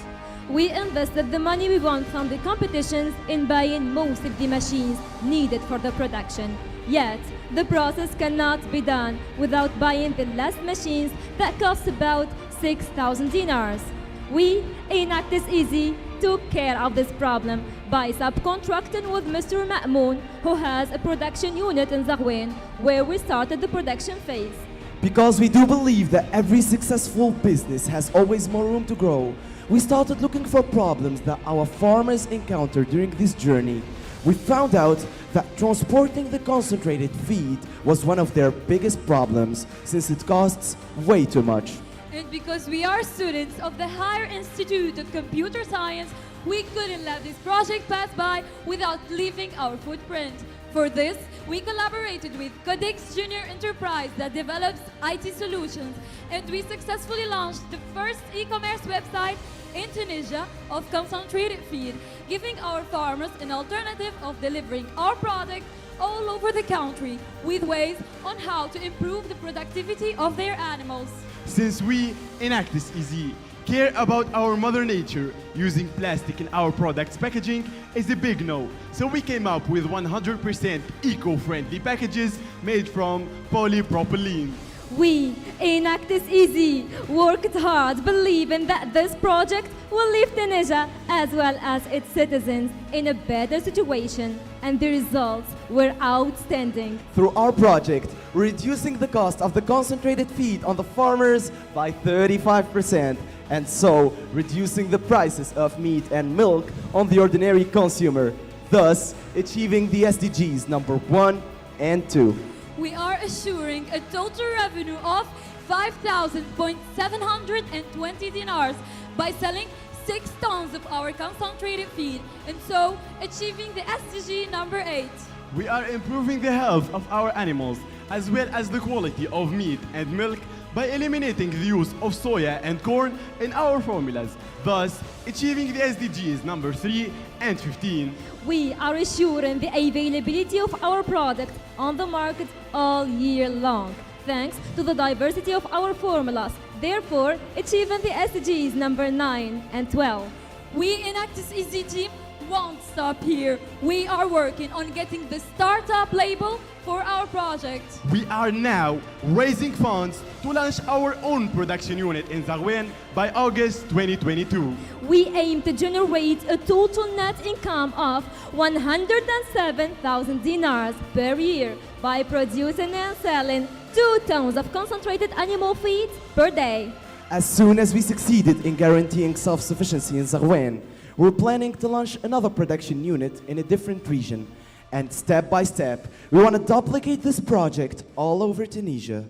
We invested the money we won from the competitions in buying most of the machines needed for the production. Yet, the process cannot be done without buying the last machines that cost about 6,000 dinars. We, Enactus Easy, took care of this problem by subcontracting with Mr. Ma'moun, who has a production unit in Zaghouin, where we started the production phase. Because we do believe that every successful business has always more room to grow, we started looking for problems that our farmers encounter during this journey. we found out that transporting the concentrated feed was one of their biggest problems since it costs way too much. And because we are students of the Higher Institute of Computer Science, we couldn't let this project pass by without leaving our footprint. For this, we collaborated with Codex Junior Enterprise that develops IT solutions, and we successfully launched the first e-commerce website in Tunisia of concentrated feed, giving our farmers an alternative of delivering our product all over the country with ways on how to improve the productivity of their animals. Since we, Enactus Easy, care about our mother nature, using plastic in our products packaging is a big no. So we came up with 100% eco-friendly packages made from polypropylene. We, Enactus Easy, worked hard believing that this project will leave Tunisia as well as its citizens in a better situation, and the results were outstanding. Through our project, we're reducing the cost of the concentrated feed on the farmers by 35%, and so reducing the prices of meat and milk on the ordinary consumer, thus achieving the SDGs number 1 and 2. We are assuring a total revenue of 5,720 dinars by selling 6 tons of our concentrated feed, and so achieving the SDG number 8. We are improving the health of our animals as well as the quality of meat and milk by eliminating the use of soya and corn in our formulas, thus achieving the SDGs number 3 and 15. We are assuring the availability of our product on the market all year long, thanks to the diversity of our formulas, therefore achieving the SDGs number 9 and 12. We Enactus Easy team won't stop here. We are working on getting the startup label for our project. We are now raising funds to launch our own production unit in JUIN by August 2022. We aim to generate a total net income of 107,000 dinars per year by producing and selling 2 tons of concentrated animal feed per day. As soon as we succeeded in guaranteeing self-sufficiency in JUIN, we're planning to launch another production unit in a different region. And step by step, we want to duplicate this project all over Tunisia.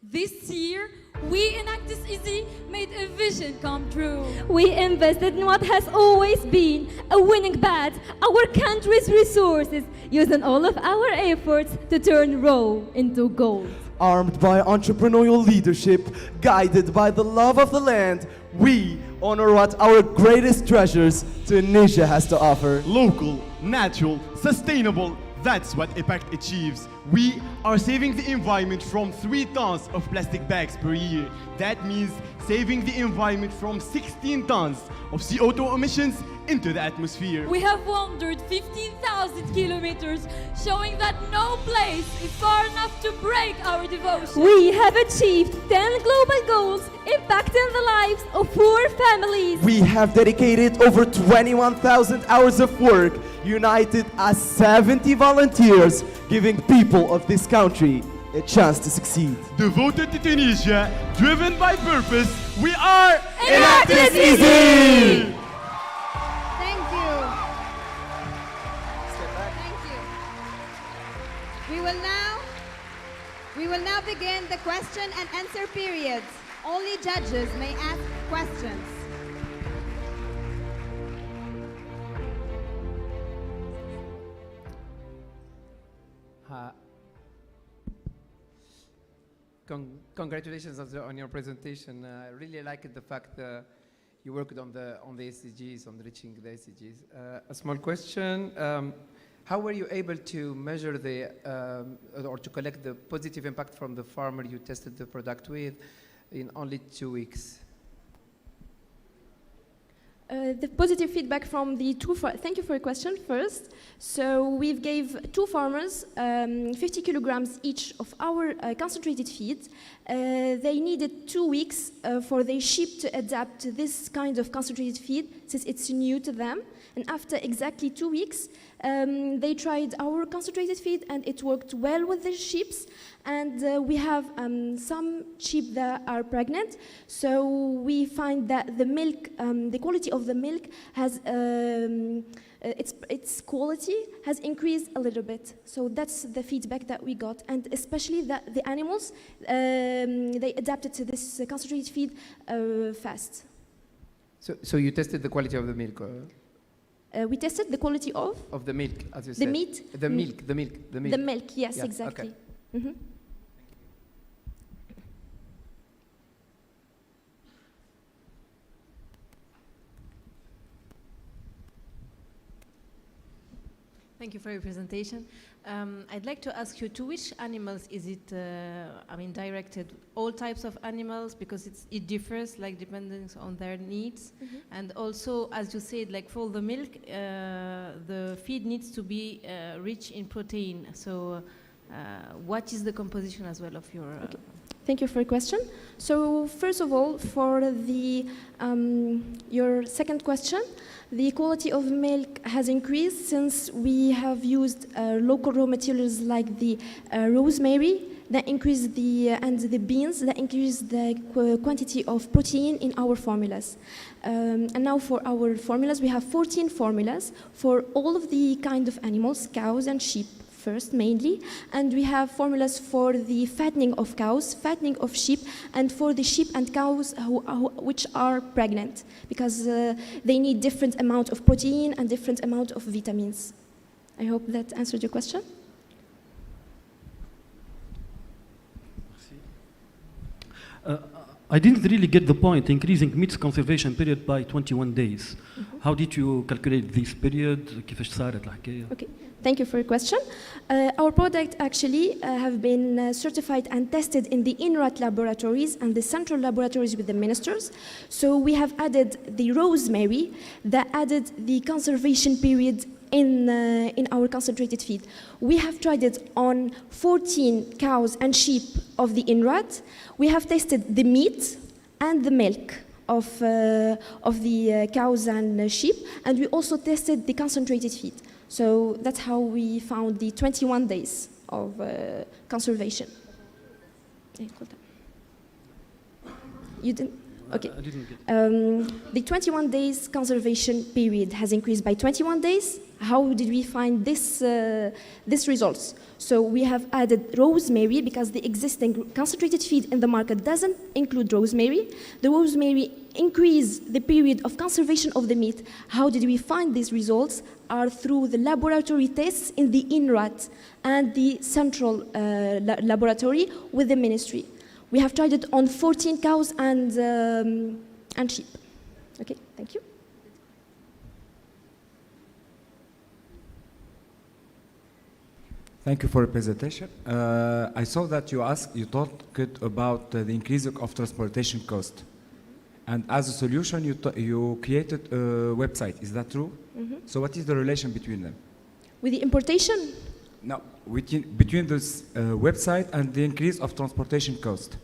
This year, we Enactus Easy made a vision come true. We invested in what has always been a winning bet, our country's resources, using all of our efforts to turn raw into gold. Armed by entrepreneurial leadership, guided by the love of the land, we honor what our greatest treasures Tunisia has to offer. Local, natural, sustainable, that's what EPACT achieves. We are saving the environment from 3 tons of plastic bags per year. That means saving the environment from 16 tons of CO2 emissions into the atmosphere. We have wandered 15,000 kilometers, showing that no place is far enough to break our devotion. We have achieved 10 global goals, impacting the lives of 4 families. We have dedicated over 21,000 hours of work, united as 70 volunteers, giving people of this country a chance to succeed. Devoted to Tunisia, driven by purpose, we are Enactus Easy! Thank you. Thank you. We will now begin the question and answer periods. Only judges may ask questions. Congratulations on your presentation. I really liked the fact that you worked on the SDGs, on reaching the SDGs. A small question: how were you able to measure or to collect the positive impact from the farmer you tested the product with in only 2 weeks? The positive feedback from the thank you for your question first. So we gave 2 farmers 50 kilograms each of our concentrated feed. They needed 2 weeks for their sheep to adapt to this kind of concentrated feed. since it's new to them. And after exactly 2 weeks, they tried our concentrated feed, and it worked well with the sheep. And we have some sheep that are pregnant, so we find that the milk, the quality of the milk has, its quality has increased a little bit. So that's the feedback that we got, and especially that the animals, they adapted to this concentrated feed fast. So you tested the quality of the milk? We tested the quality of the milk, as you the said. meat. The milk. The milk, yes, Yeah, exactly. okay. Mhm. Thank you for your presentation. I'd like to ask you, to which animals is it, directed? All types of animals, because it differs, like, depending on their needs. Mhm. And also, as you said, like for the milk, the feed needs to be rich in protein. So what is the composition as well of your... Thank you for your question. So first of all, for the your second question, the quality of milk has increased since we have used local raw materials like the rosemary that increase and the beans that increase the quantity of protein in our formulas. And now for our formulas, we have 14 formulas for all of the kind of animals, cows and sheep. First, mainly, and we have formulas for the fattening of cows, fattening of sheep, and for the sheep and cows which are pregnant, because they need different amount of protein and different amount of vitamins. I hope that answered your question. I didn't really get the point, increasing meat's conservation period by 21 days. How did you calculate this period? كيفاش صارت الحكاية? Okay, thank you for your question. Our product actually have been certified and tested in the INRAT laboratories and the central laboratories with the ministers. So we have added the rosemary that added the conservation period in our concentrated feed. We have tried it on 14 cows and sheep of the INRAT. We have tested the meat and the milk of the cows and sheep, and we also tested the concentrated feed. So that's how we found the 21 days of conservation. You didn't? Okay. I didn't get The 21 days conservation period has increased by 21 days. How did we find this results? So we have added rosemary because the existing concentrated feed in the market doesn't include rosemary. The rosemary increased the period of conservation of the meat. How did we find these results? Are through the laboratory tests in the INRAT and the central laboratory with the ministry. We have tried it on 14 cows and sheep. Okay, thank you. Thank you for your presentation. I saw that you talked about the increase of transportation cost. And as a solution, you created a website. Is that true? Mm-hmm. So what is the relation between them? With the importation? No, between this website and the increase of transportation cost.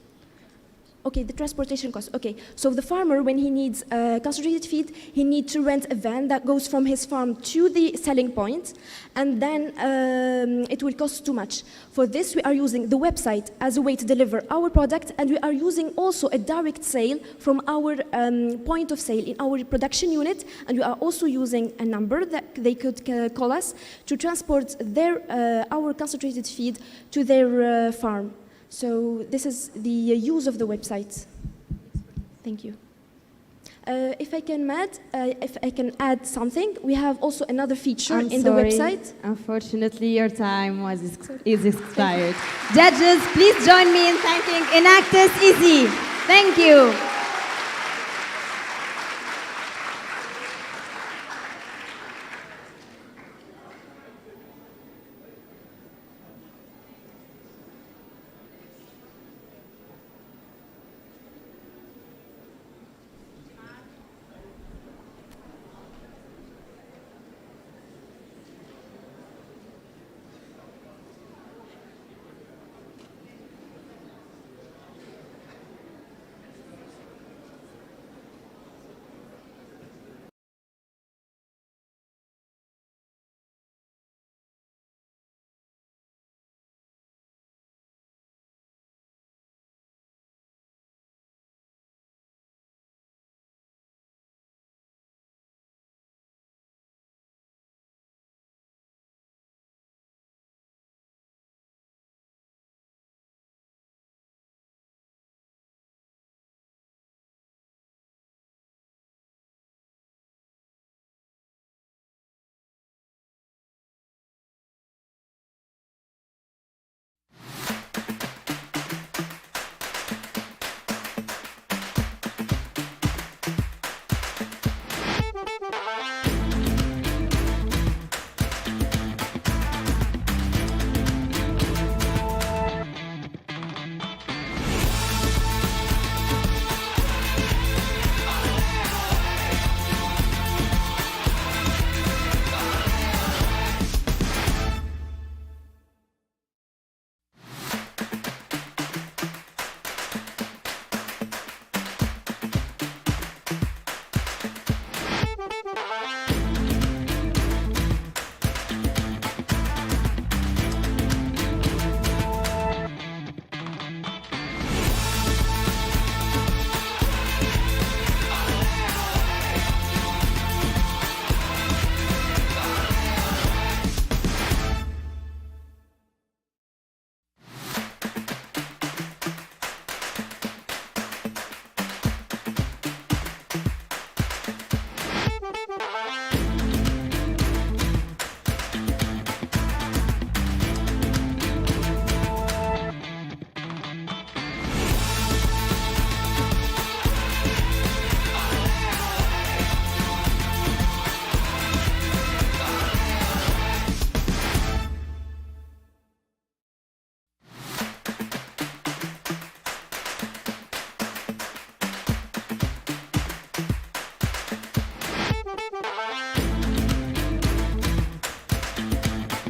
Okay, the transportation cost. Okay, so the farmer, when he needs concentrated feed, he needs to rent a van that goes from his farm to the selling point, and then it will cost too much. For this, we are using the website as a way to deliver our product, and we are using also a direct sale from our point of sale in our production unit, and we are also using a number that they could call us to transport our concentrated feed to their farm. So this is the use of the website. Thank you. If I can add something, we have also another feature in the website. Unfortunately, your time is expired. Judges, please join me in thanking Enactus Easy. Thank you.